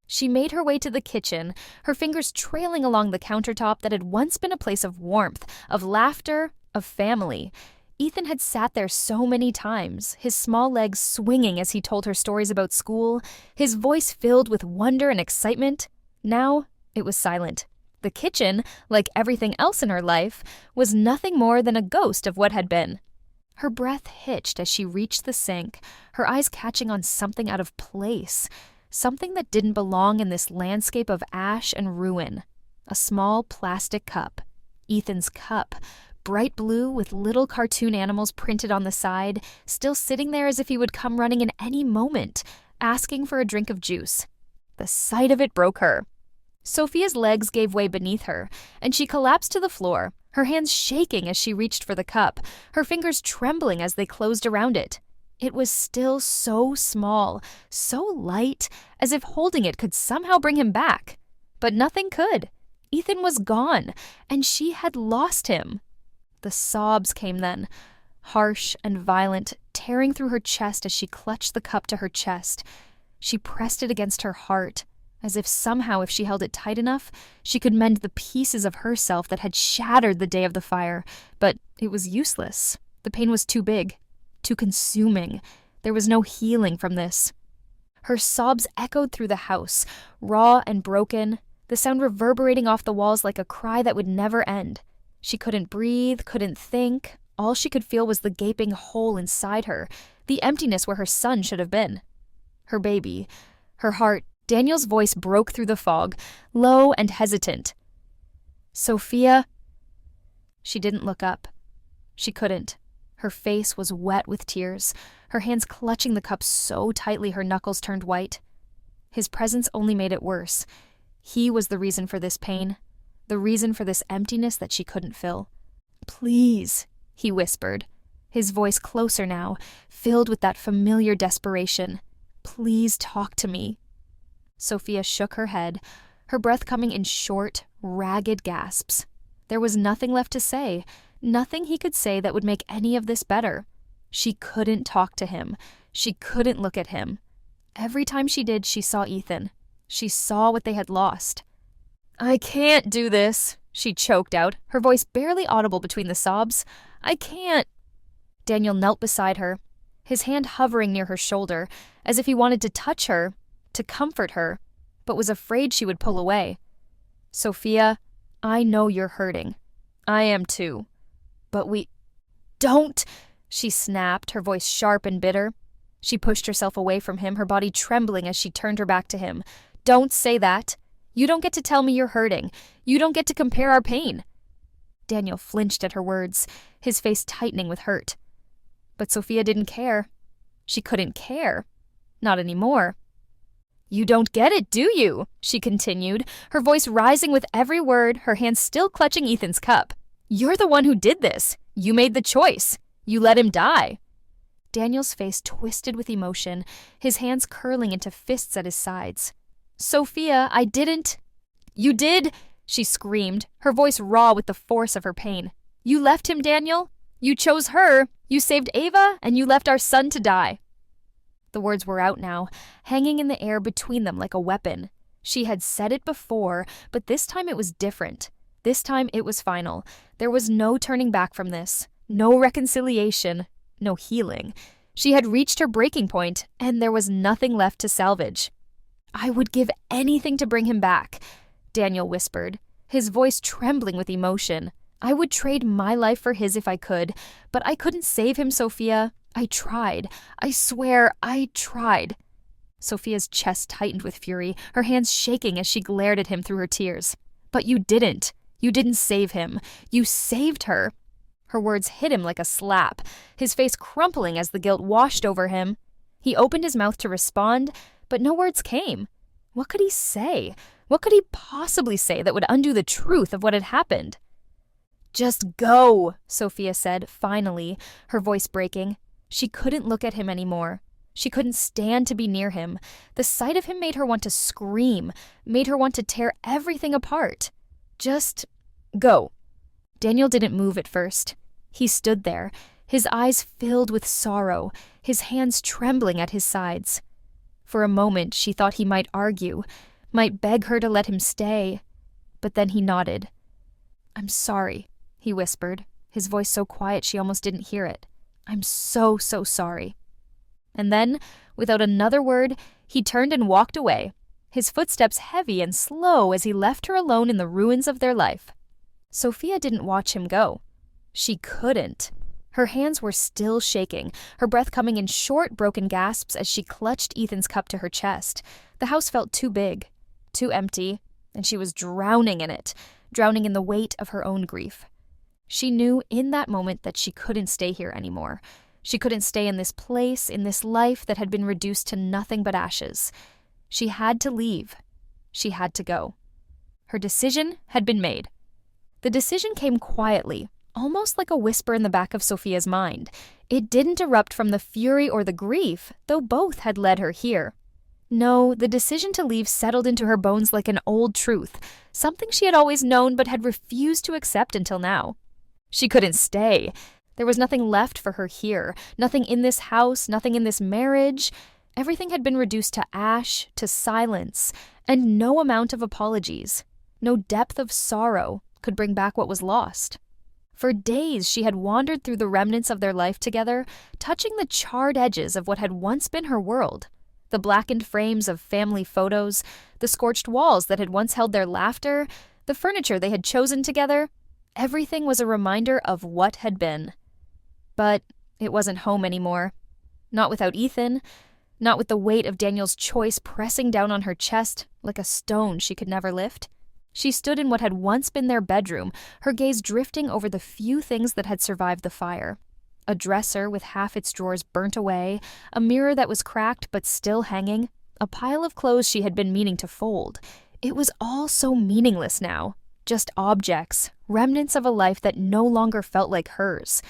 She made her way to the kitchen, her fingers trailing along the countertop that had once been a place of warmth, of laughter, of family. Ethan had sat there so many times, his small legs swinging as he told her stories about school, his voice filled with wonder and excitement. Now, it was silent. The kitchen, like everything else in her life, was nothing more than a ghost of what had been. Her breath hitched as she reached the sink, her eyes catching on something out of place, something that didn't belong in this landscape of ash and ruin. A small plastic cup. Ethan's cup. Bright blue with little cartoon animals printed on the side, still sitting there as if he would come running in any moment, asking for a drink of juice. The sight of it broke her. Sophia's legs gave way beneath her, and she collapsed to the floor, her hands shaking as she reached for the cup, her fingers trembling as they closed around it. It was still so small, so light, as if holding it could somehow bring him back. But nothing could. Ethan was gone, and she had lost him. The sobs came then, harsh and violent, tearing through her chest as she clutched the cup to her chest. She pressed it against her heart, as if somehow if she held it tight enough, she could mend the pieces of herself that had shattered the day of the fire. But it was useless. The pain was too big, too consuming. There was no healing from this. Her sobs echoed through the house, raw and broken, the sound reverberating off the walls like a cry that would never end. She couldn't breathe, couldn't think. All she could feel was the gaping hole inside her, the emptiness where her son should have been. Her baby, her heart. Daniel's voice broke through the fog, low and hesitant. "Sophia?" She didn't look up. She couldn't. Her face was wet with tears, her hands clutching the cup so tightly her knuckles turned white. His presence only made it worse. He was the reason for this pain, the reason for this emptiness that she couldn't fill. "Please," he whispered, his voice closer now, filled with that familiar desperation. "Please talk to me." Sophia shook her head, her breath coming in short, ragged gasps. There was nothing left to say, nothing he could say that would make any of this better. She couldn't talk to him. She couldn't look at him. Every time she did, she saw Ethan. She saw what they had lost. "I can't do this," she choked out, her voice barely audible between the sobs. "I can't." Daniel knelt beside her, his hand hovering near her shoulder, as if he wanted to touch her, to comfort her, but was afraid she would pull away. "Sophia, I know you're hurting. I am too. But we—" "Don't!" she snapped, her voice sharp and bitter. She pushed herself away from him, her body trembling as she turned her back to him. "Don't say that. You don't get to tell me you're hurting. You don't get to compare our pain." Daniel flinched at her words, his face tightening with hurt. But Sophia didn't care. She couldn't care. Not anymore. "You don't get it, do you?" she continued, her voice rising with every word, her hands still clutching Ethan's cup. "You're the one who did this. You made the choice. You let him die." Daniel's face twisted with emotion, his hands curling into fists at his sides. "Sophia, I didn't—" "You did!" she screamed, her voice raw with the force of her pain. "You left him, Daniel. You chose her. You saved Ava, and you left our son to die." The words were out now, hanging in the air between them like a weapon. She had said it before, but this time it was different. This time it was final. There was no turning back from this. No reconciliation. No healing. She had reached her breaking point, and there was nothing left to salvage. "I would give anything to bring him back," Daniel whispered, his voice trembling with emotion. "I would trade my life for his if I could, but I couldn't save him, Sophia. I tried. I swear, I tried." Sophia's chest tightened with fury, her hands shaking as she glared at him through her tears. "But you didn't. You didn't save him. You saved her." Her words hit him like a slap, his face crumpling as the guilt washed over him. He opened his mouth to respond, but no words came. What could he say? What could he possibly say that would undo the truth of what had happened? "Just go," Sophia said, finally, her voice breaking. She couldn't look at him anymore. She couldn't stand to be near him. The sight of him made her want to scream, made her want to tear everything apart. "Just go." Daniel didn't move at first. He stood there, his eyes filled with sorrow, his hands trembling at his sides. For a moment, she thought he might argue, might beg her to let him stay. But then he nodded. "I'm sorry," he whispered, his voice so quiet she almost didn't hear it. "I'm so sorry." And then, without another word, he turned and walked away, his footsteps heavy and slow as he left her alone in the ruins of their life. Sophia didn't watch him go. She couldn't. Her hands were still shaking, her breath coming in short, broken gasps as she clutched Ethan's cup to her chest. The house felt too big, too empty, and she was drowning in it, drowning in the weight of her own grief. She knew in that moment that she couldn't stay here anymore. She couldn't stay in this place, in this life that had been reduced to nothing but ashes. She had to leave. She had to go. Her decision had been made. The decision came quietly, almost like a whisper in the back of Sophia's mind. It didn't erupt from the fury or the grief, though both had led her here. No, the decision to leave settled into her bones like an old truth, something she had always known but had refused to accept until now. She couldn't stay. There was nothing left for her here, nothing in this house, nothing in this marriage. Everything had been reduced to ash, to silence, and no amount of apologies, no depth of sorrow could bring back what was lost. For days she had wandered through the remnants of their life together, touching the charred edges of what had once been her world. The blackened frames of family photos, the scorched walls that had once held their laughter, the furniture they had chosen together. Everything was a reminder of what had been. But it wasn't home anymore. Not without Ethan, not with the weight of Daniel's choice pressing down on her chest like a stone she could never lift. She stood in what had once been their bedroom, her gaze drifting over the few things that had survived the fire. A dresser with half its drawers burnt away, a mirror that was cracked but still hanging, a pile of clothes she had been meaning to fold. It was all so meaningless now. Just objects, remnants of a life that no longer felt like hers.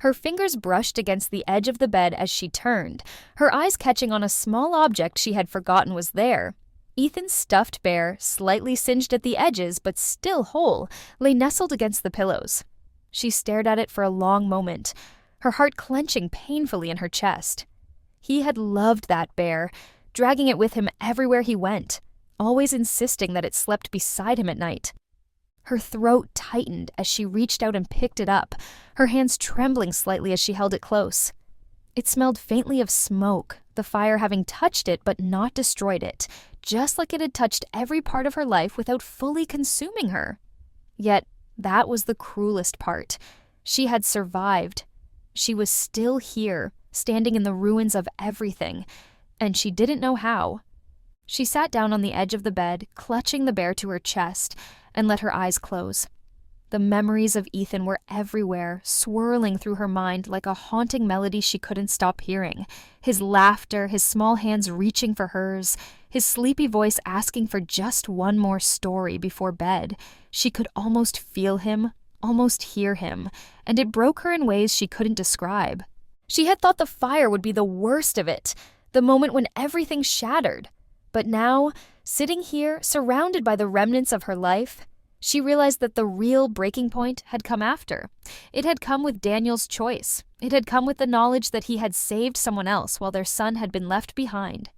Her fingers brushed against the edge of the bed as she turned, her eyes catching on a small object she had forgotten was there. Ethan's stuffed bear, slightly singed at the edges but still whole, lay nestled against the pillows. She stared at it for a long moment, her heart clenching painfully in her chest. He had loved that bear, dragging it with him everywhere he went, always insisting that it slept beside him at night. Her throat tightened as she reached out and picked it up, her hands trembling slightly as she held it close. It smelled faintly of smoke, the fire having touched it but not destroyed it, just like it had touched every part of her life without fully consuming her. Yet that was the cruelest part. She had survived. She was still here, standing in the ruins of everything, and she didn't know how. She sat down on the edge of the bed, clutching the bear to her chest, and let her eyes close. The memories of Ethan were everywhere, swirling through her mind like a haunting melody she couldn't stop hearing. His laughter, his small hands reaching for hers, his sleepy voice asking for just one more story before bed. She could almost feel him, almost hear him, and it broke her in ways she couldn't describe. She had thought the fire would be the worst of it, the moment when everything shattered. But now, sitting here, surrounded by the remnants of her life, she realized that the real breaking point had come after. It had come with Daniel's choice. It had come with the knowledge that he had saved someone else while their son had been left behind.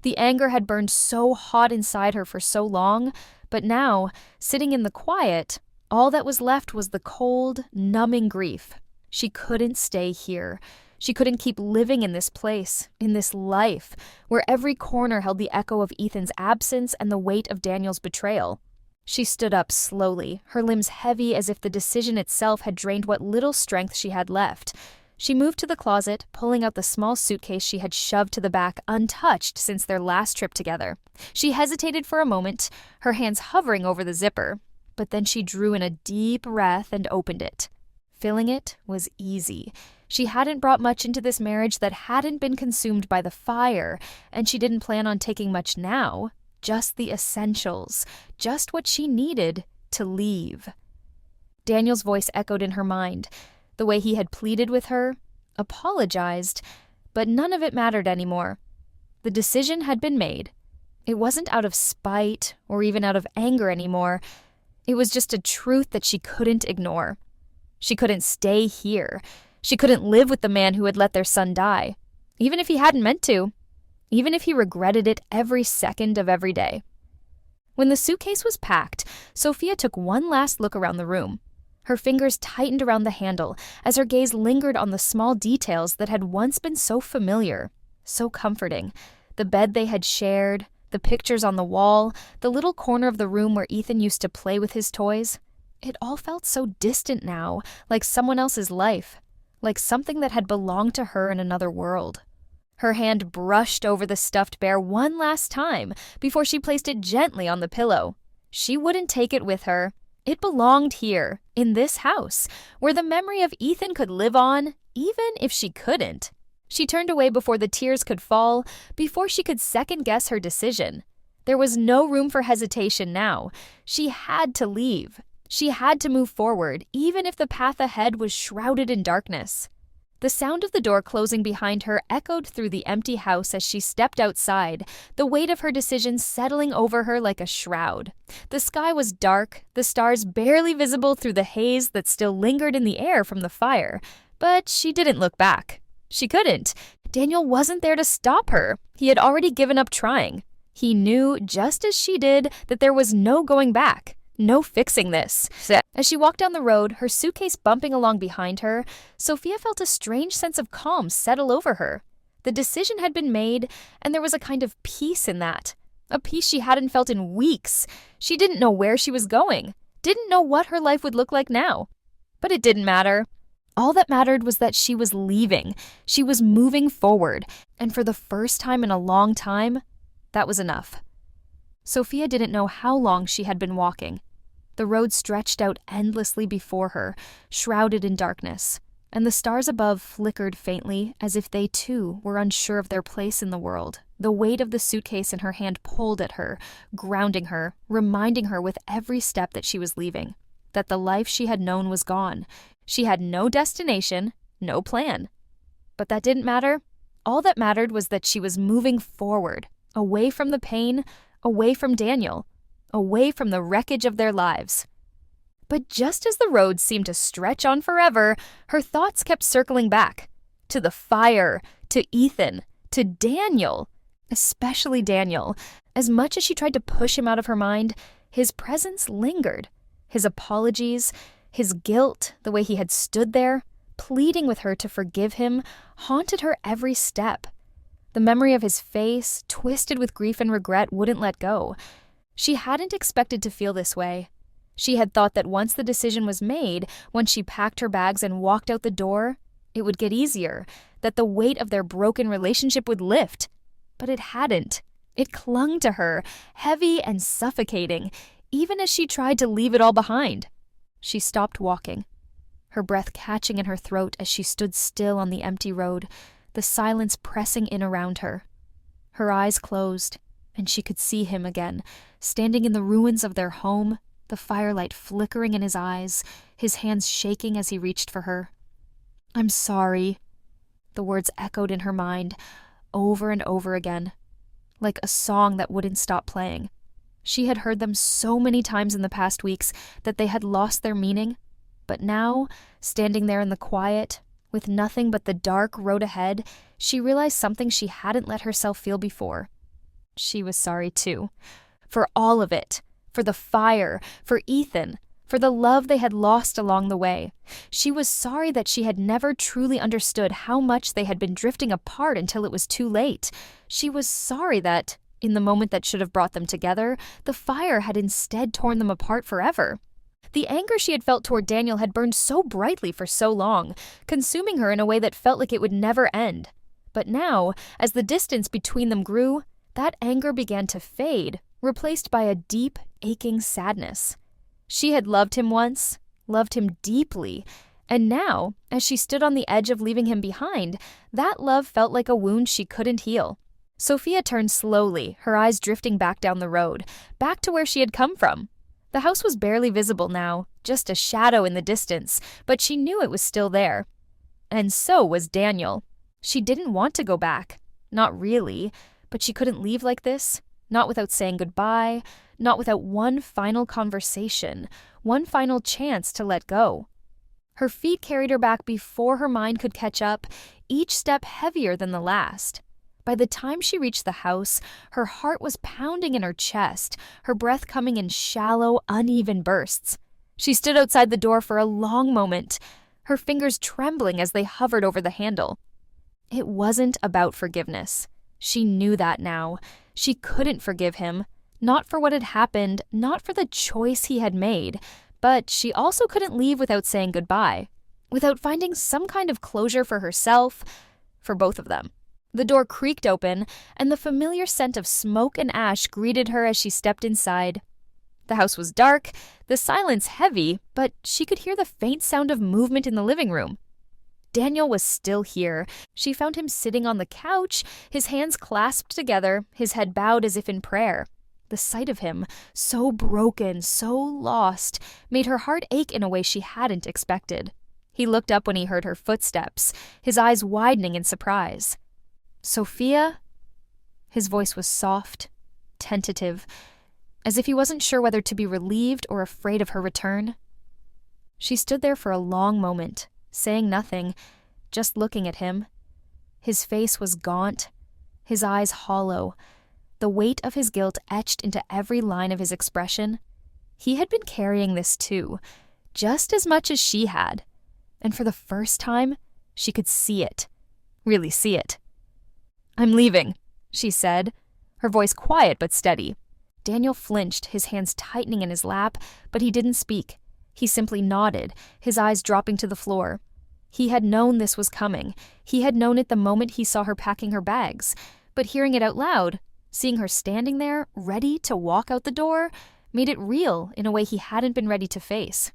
The anger had burned so hot inside her for so long, but now, sitting in the quiet, all that was left was the cold, numbing grief. She couldn't stay here. She couldn't keep living in this place, in this life, where every corner held the echo of Ethan's absence and the weight of Daniel's betrayal. She stood up slowly, her limbs heavy as if the decision itself had drained what little strength she had left. She moved to the closet, pulling out the small suitcase she had shoved to the back, untouched since their last trip together. She hesitated for a moment, her hands hovering over the zipper, but then she drew in a deep breath and opened it. Filling it was easy. She hadn't brought much into this marriage that hadn't been consumed by the fire, and she didn't plan on taking much now. Just the essentials, just what she needed to leave. Daniel's voice echoed in her mind, the way he had pleaded with her, apologized, but none of it mattered anymore. The decision had been made. It wasn't out of spite or even out of anger anymore. It was just a truth that she couldn't ignore. She couldn't stay here. She couldn't live with the man who had let their son die, even if he hadn't meant to. Even if he regretted it every second of every day. When the suitcase was packed, Sophia took one last look around the room. Her fingers tightened around the handle as her gaze lingered on the small details that had once been so familiar, so comforting. The bed they had shared, the pictures on the wall, the little corner of the room where Ethan used to play with his toys. It all felt so distant now, like someone else's life, like something that had belonged to her in another world. Her hand brushed over the stuffed bear one last time before she placed it gently on the pillow. She wouldn't take it with her. It belonged here, in this house, where the memory of Ethan could live on, even if she couldn't. She turned away before the tears could fall, before she could second-guess her decision. There was no room for hesitation now. She had to leave. She had to move forward, even if the path ahead was shrouded in darkness. The sound of the door closing behind her echoed through the empty house as she stepped outside, the weight of her decision settling over her like a shroud. The sky was dark, the stars barely visible through the haze that still lingered in the air from the fire. But she didn't look back. She couldn't. Daniel wasn't there to stop her. He had already given up trying. He knew, just as she did, that there was no going back. No fixing this. As she walked down the road, her suitcase bumping along behind her, Sophia felt a strange sense of calm settle over her. The decision had been made, and there was a kind of peace in that. A peace she hadn't felt in weeks. She didn't know where she was going, didn't know what her life would look like now. But it didn't matter. All that mattered was that she was leaving. She was moving forward, and for the first time in a long time, that was enough. Sophia didn't know how long she had been walking. The road stretched out endlessly before her, shrouded in darkness, and the stars above flickered faintly as if they too were unsure of their place in the world. The weight of the suitcase in her hand pulled at her, grounding her, reminding her with every step that she was leaving, that the life she had known was gone. She had no destination, no plan. But that didn't matter. All that mattered was that she was moving forward, away from the pain, away from Daniel, away from the wreckage of their lives. But just as the road seemed to stretch on forever, her thoughts kept circling back. To the fire, to Ethan, to Daniel. Especially Daniel. As much as she tried to push him out of her mind, his presence lingered. His apologies, his guilt, the way he had stood there, pleading with her to forgive him, haunted her every step. The memory of his face, twisted with grief and regret, wouldn't let go. She hadn't expected to feel this way. She had thought that once the decision was made, once she packed her bags and walked out the door, it would get easier, that the weight of their broken relationship would lift. But it hadn't. It clung to her, heavy and suffocating, even as she tried to leave it all behind. She stopped walking, her breath catching in her throat as she stood still on the empty road, the silence pressing in around her. Her eyes closed, and she could see him again, standing in the ruins of their home, the firelight flickering in his eyes, his hands shaking as he reached for her. "I'm sorry." The words echoed in her mind, over and over again, like a song that wouldn't stop playing. She had heard them so many times in the past weeks that they had lost their meaning, but now, standing there in the quiet, with nothing but the dark road ahead, she realized something she hadn't let herself feel before. She was sorry too. For all of it. For the fire. For Ethan. For the love they had lost along the way. She was sorry that she had never truly understood how much they had been drifting apart until it was too late. She was sorry that, in the moment that should have brought them together, the fire had instead torn them apart forever. The anger she had felt toward Daniel had burned so brightly for so long, consuming her in a way that felt like it would never end. But now, as the distance between them grew, that anger began to fade, replaced by a deep, aching sadness. She had loved him once, loved him deeply, and now, as she stood on the edge of leaving him behind, that love felt like a wound she couldn't heal. Sophia turned slowly, her eyes drifting back down the road, back to where she had come from. The house was barely visible now, just a shadow in the distance, but she knew it was still there. And so was Daniel. She didn't want to go back. Not really, but she couldn't leave like this, not without saying goodbye, not without one final conversation, one final chance to let go. Her feet carried her back before her mind could catch up, each step heavier than the last. By the time she reached the house, her heart was pounding in her chest, her breath coming in shallow, uneven bursts. She stood outside the door for a long moment, her fingers trembling as they hovered over the handle. It wasn't about forgiveness. She knew that now. She couldn't forgive him, not for what had happened, not for the choice he had made, but she also couldn't leave without saying goodbye, without finding some kind of closure for herself, for both of them. The door creaked open, and the familiar scent of smoke and ash greeted her as she stepped inside. The house was dark, the silence heavy, but she could hear the faint sound of movement in the living room. Daniel was still here. She found him sitting on the couch, his hands clasped together, his head bowed as if in prayer. The sight of him, so broken, so lost, made her heart ache in a way she hadn't expected. He looked up when he heard her footsteps, his eyes widening in surprise. "Sophia?" His voice was soft, tentative, as if he wasn't sure whether to be relieved or afraid of her return. She stood there for a long moment, saying nothing, just looking at him. His face was gaunt, his eyes hollow, the weight of his guilt etched into every line of his expression. He had been carrying this too, just as much as she had, and for the first time, she could see it, really see it. "I'm leaving," she said, her voice quiet but steady. Daniel flinched, his hands tightening in his lap, but he didn't speak. He simply nodded, his eyes dropping to the floor. He had known this was coming. He had known it the moment he saw her packing her bags. But hearing it out loud, seeing her standing there, ready to walk out the door, made it real in a way he hadn't been ready to face.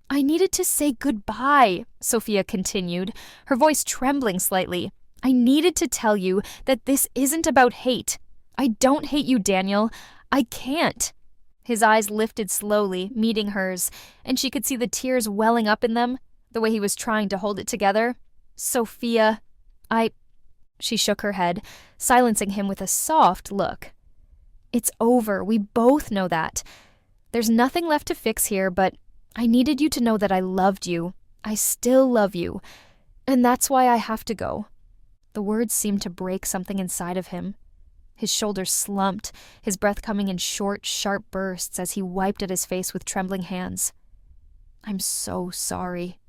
I needed to say goodbye," Sophia continued, her voice trembling slightly. "I needed to tell you that this isn't about hate. I don't hate you, Daniel. I can't." His eyes lifted slowly, meeting hers, and she could see the tears welling up in them, the way he was trying to hold it together. "Sophia, She shook her head, silencing him with a soft look. "It's over. We both know that. There's nothing left to fix here, but I needed you to know that I loved you. I still love you. And that's why I have to go." The words seemed to break something inside of him. His shoulders slumped, his breath coming in short, sharp bursts as he wiped at his face with trembling hands. "I'm so sorry,"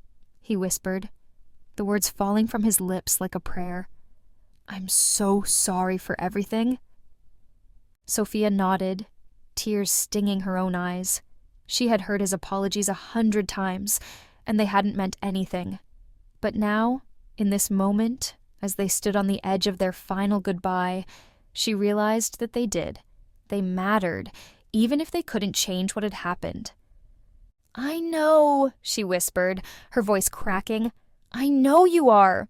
he whispered, the words falling from his lips like a prayer. "I'm so sorry for everything." Sophia nodded, tears stinging her own eyes. She had heard his apologies 100 times, and they hadn't meant anything. But now, in this moment, as they stood on the edge of their final goodbye, she realized that they did. They mattered, even if they couldn't change what had happened. "I know," she whispered, her voice cracking. "I know you are."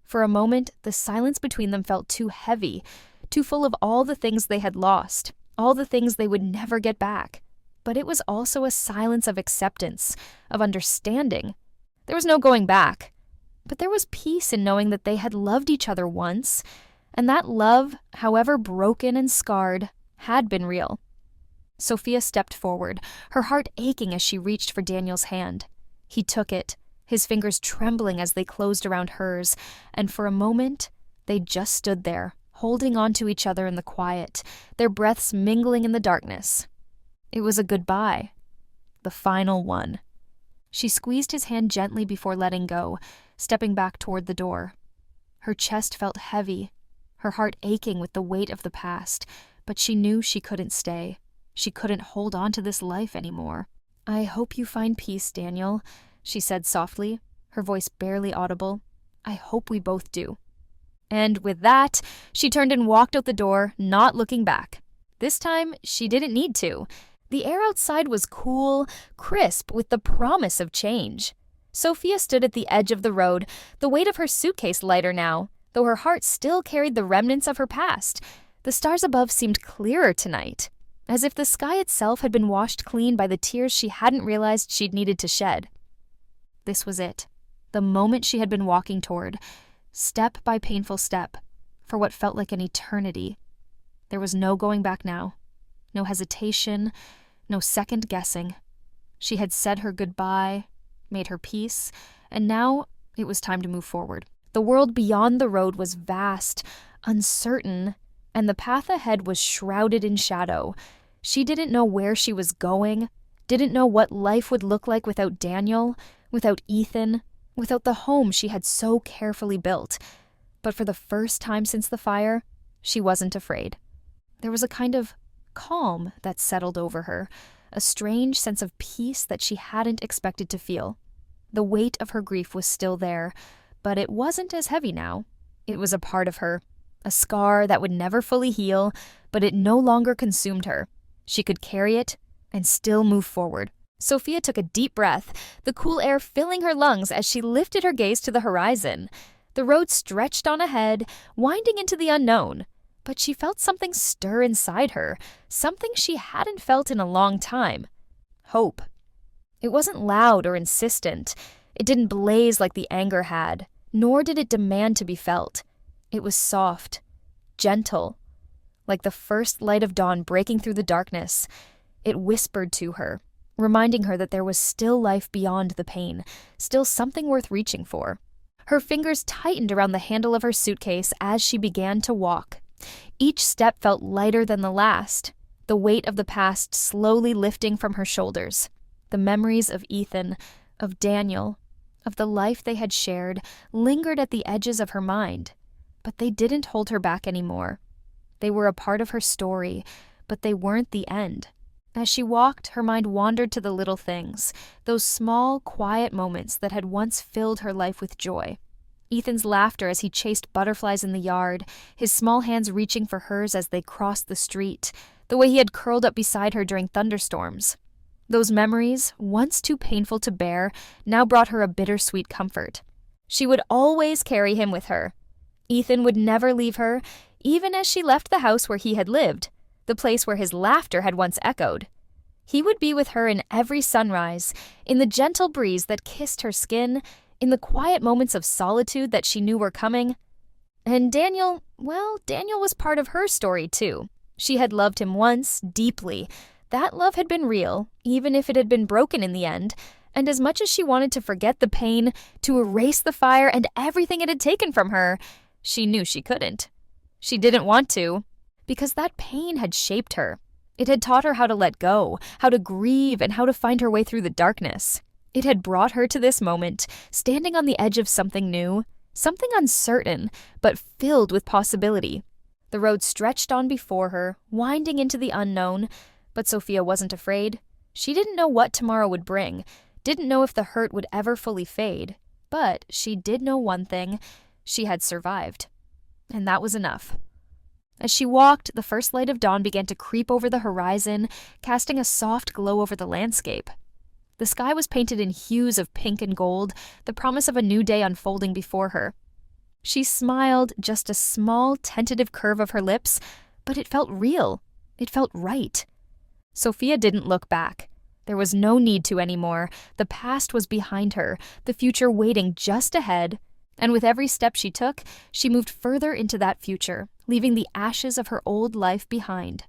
For a moment, the silence between them felt too heavy, too full of all the things they had lost, all the things they would never get back. But it was also a silence of acceptance, of understanding. There was no going back. But there was peace in knowing that they had loved each other once, and that love, however broken and scarred, had been real. Sophia stepped forward, her heart aching as she reached for Daniel's hand. He took it, his fingers trembling as they closed around hers, and for a moment, they just stood there, holding on to each other in the quiet, their breaths mingling in the darkness. It was a goodbye, the final one. She squeezed his hand gently before letting go, stepping back toward the door. Her chest felt heavy, her heart aching with the weight of the past, but she knew she couldn't stay. She couldn't hold on to this life anymore. "I hope you find peace, Daniel," she said softly, her voice barely audible. "I hope we both do." And with that, she turned and walked out the door, not looking back. This time, she didn't need to. The air outside was cool, crisp, with the promise of change. Sophia stood at the edge of the road, the weight of her suitcase lighter now, though her heart still carried the remnants of her past. The stars above seemed clearer tonight, as if the sky itself had been washed clean by the tears she hadn't realized she'd needed to shed. This was it, the moment she had been walking toward, step by painful step, for what felt like an eternity. There was no going back now, no hesitation, no second guessing. She had said her goodbye, made her peace, and now it was time to move forward. The world beyond the road was vast, uncertain, and the path ahead was shrouded in shadow. She didn't know where she was going, didn't know what life would look like without Daniel, without Ethan, without the home she had so carefully built. But for the first time since the fire, she wasn't afraid. There was a kind of calm that settled over her, a strange sense of peace that she hadn't expected to feel. The weight of her grief was still there, but it wasn't as heavy now. It was a part of her, a scar that would never fully heal, but it no longer consumed her. She could carry it and still move forward. Sophia took a deep breath, the cool air filling her lungs as she lifted her gaze to the horizon. The road stretched on ahead, winding into the unknown, but she felt something stir inside her, something she hadn't felt in a long time. Hope. It wasn't loud or insistent. It didn't blaze like the anger had, nor did it demand to be felt. It was soft, gentle, like the first light of dawn breaking through the darkness. It whispered to her, reminding her that there was still life beyond the pain, still something worth reaching for. Her fingers tightened around the handle of her suitcase as she began to walk. Each step felt lighter than the last, the weight of the past slowly lifting from her shoulders. The memories of Ethan, of Daniel, of the life they had shared lingered at the edges of her mind, but they didn't hold her back anymore. They were a part of her story, but they weren't the end. As she walked, her mind wandered to the little things, those small, quiet moments that had once filled her life with joy. Ethan's laughter as he chased butterflies in the yard, his small hands reaching for hers as they crossed the street, the way he had curled up beside her during thunderstorms. Those memories, once too painful to bear, now brought her a bittersweet comfort. She would always carry him with her. Ethan would never leave her, even as she left the house where he had lived, the place where his laughter had once echoed. He would be with her in every sunrise, in the gentle breeze that kissed her skin, in the quiet moments of solitude that she knew were coming. And Daniel was part of her story too. She had loved him once, deeply. That love had been real, even if it had been broken in the end, and as much as she wanted to forget the pain, to erase the fire and everything it had taken from her, she knew she couldn't. She didn't want to, because that pain had shaped her. It had taught her how to let go, how to grieve, and how to find her way through the darkness. It had brought her to this moment, standing on the edge of something new, something uncertain, but filled with possibility. The road stretched on before her, winding into the unknown, but Sophia wasn't afraid. She didn't know what tomorrow would bring, didn't know if the hurt would ever fully fade, but she did know one thing: she had survived. And that was enough. As she walked, the first light of dawn began to creep over the horizon, casting a soft glow over the landscape. The sky was painted in hues of pink and gold, the promise of a new day unfolding before her. She smiled, just a small, tentative curve of her lips, but it felt real. It felt right. Sophia didn't look back. There was no need to anymore. The past was behind her, the future waiting just ahead. And with every step she took, she moved further into that future, leaving the ashes of her old life behind.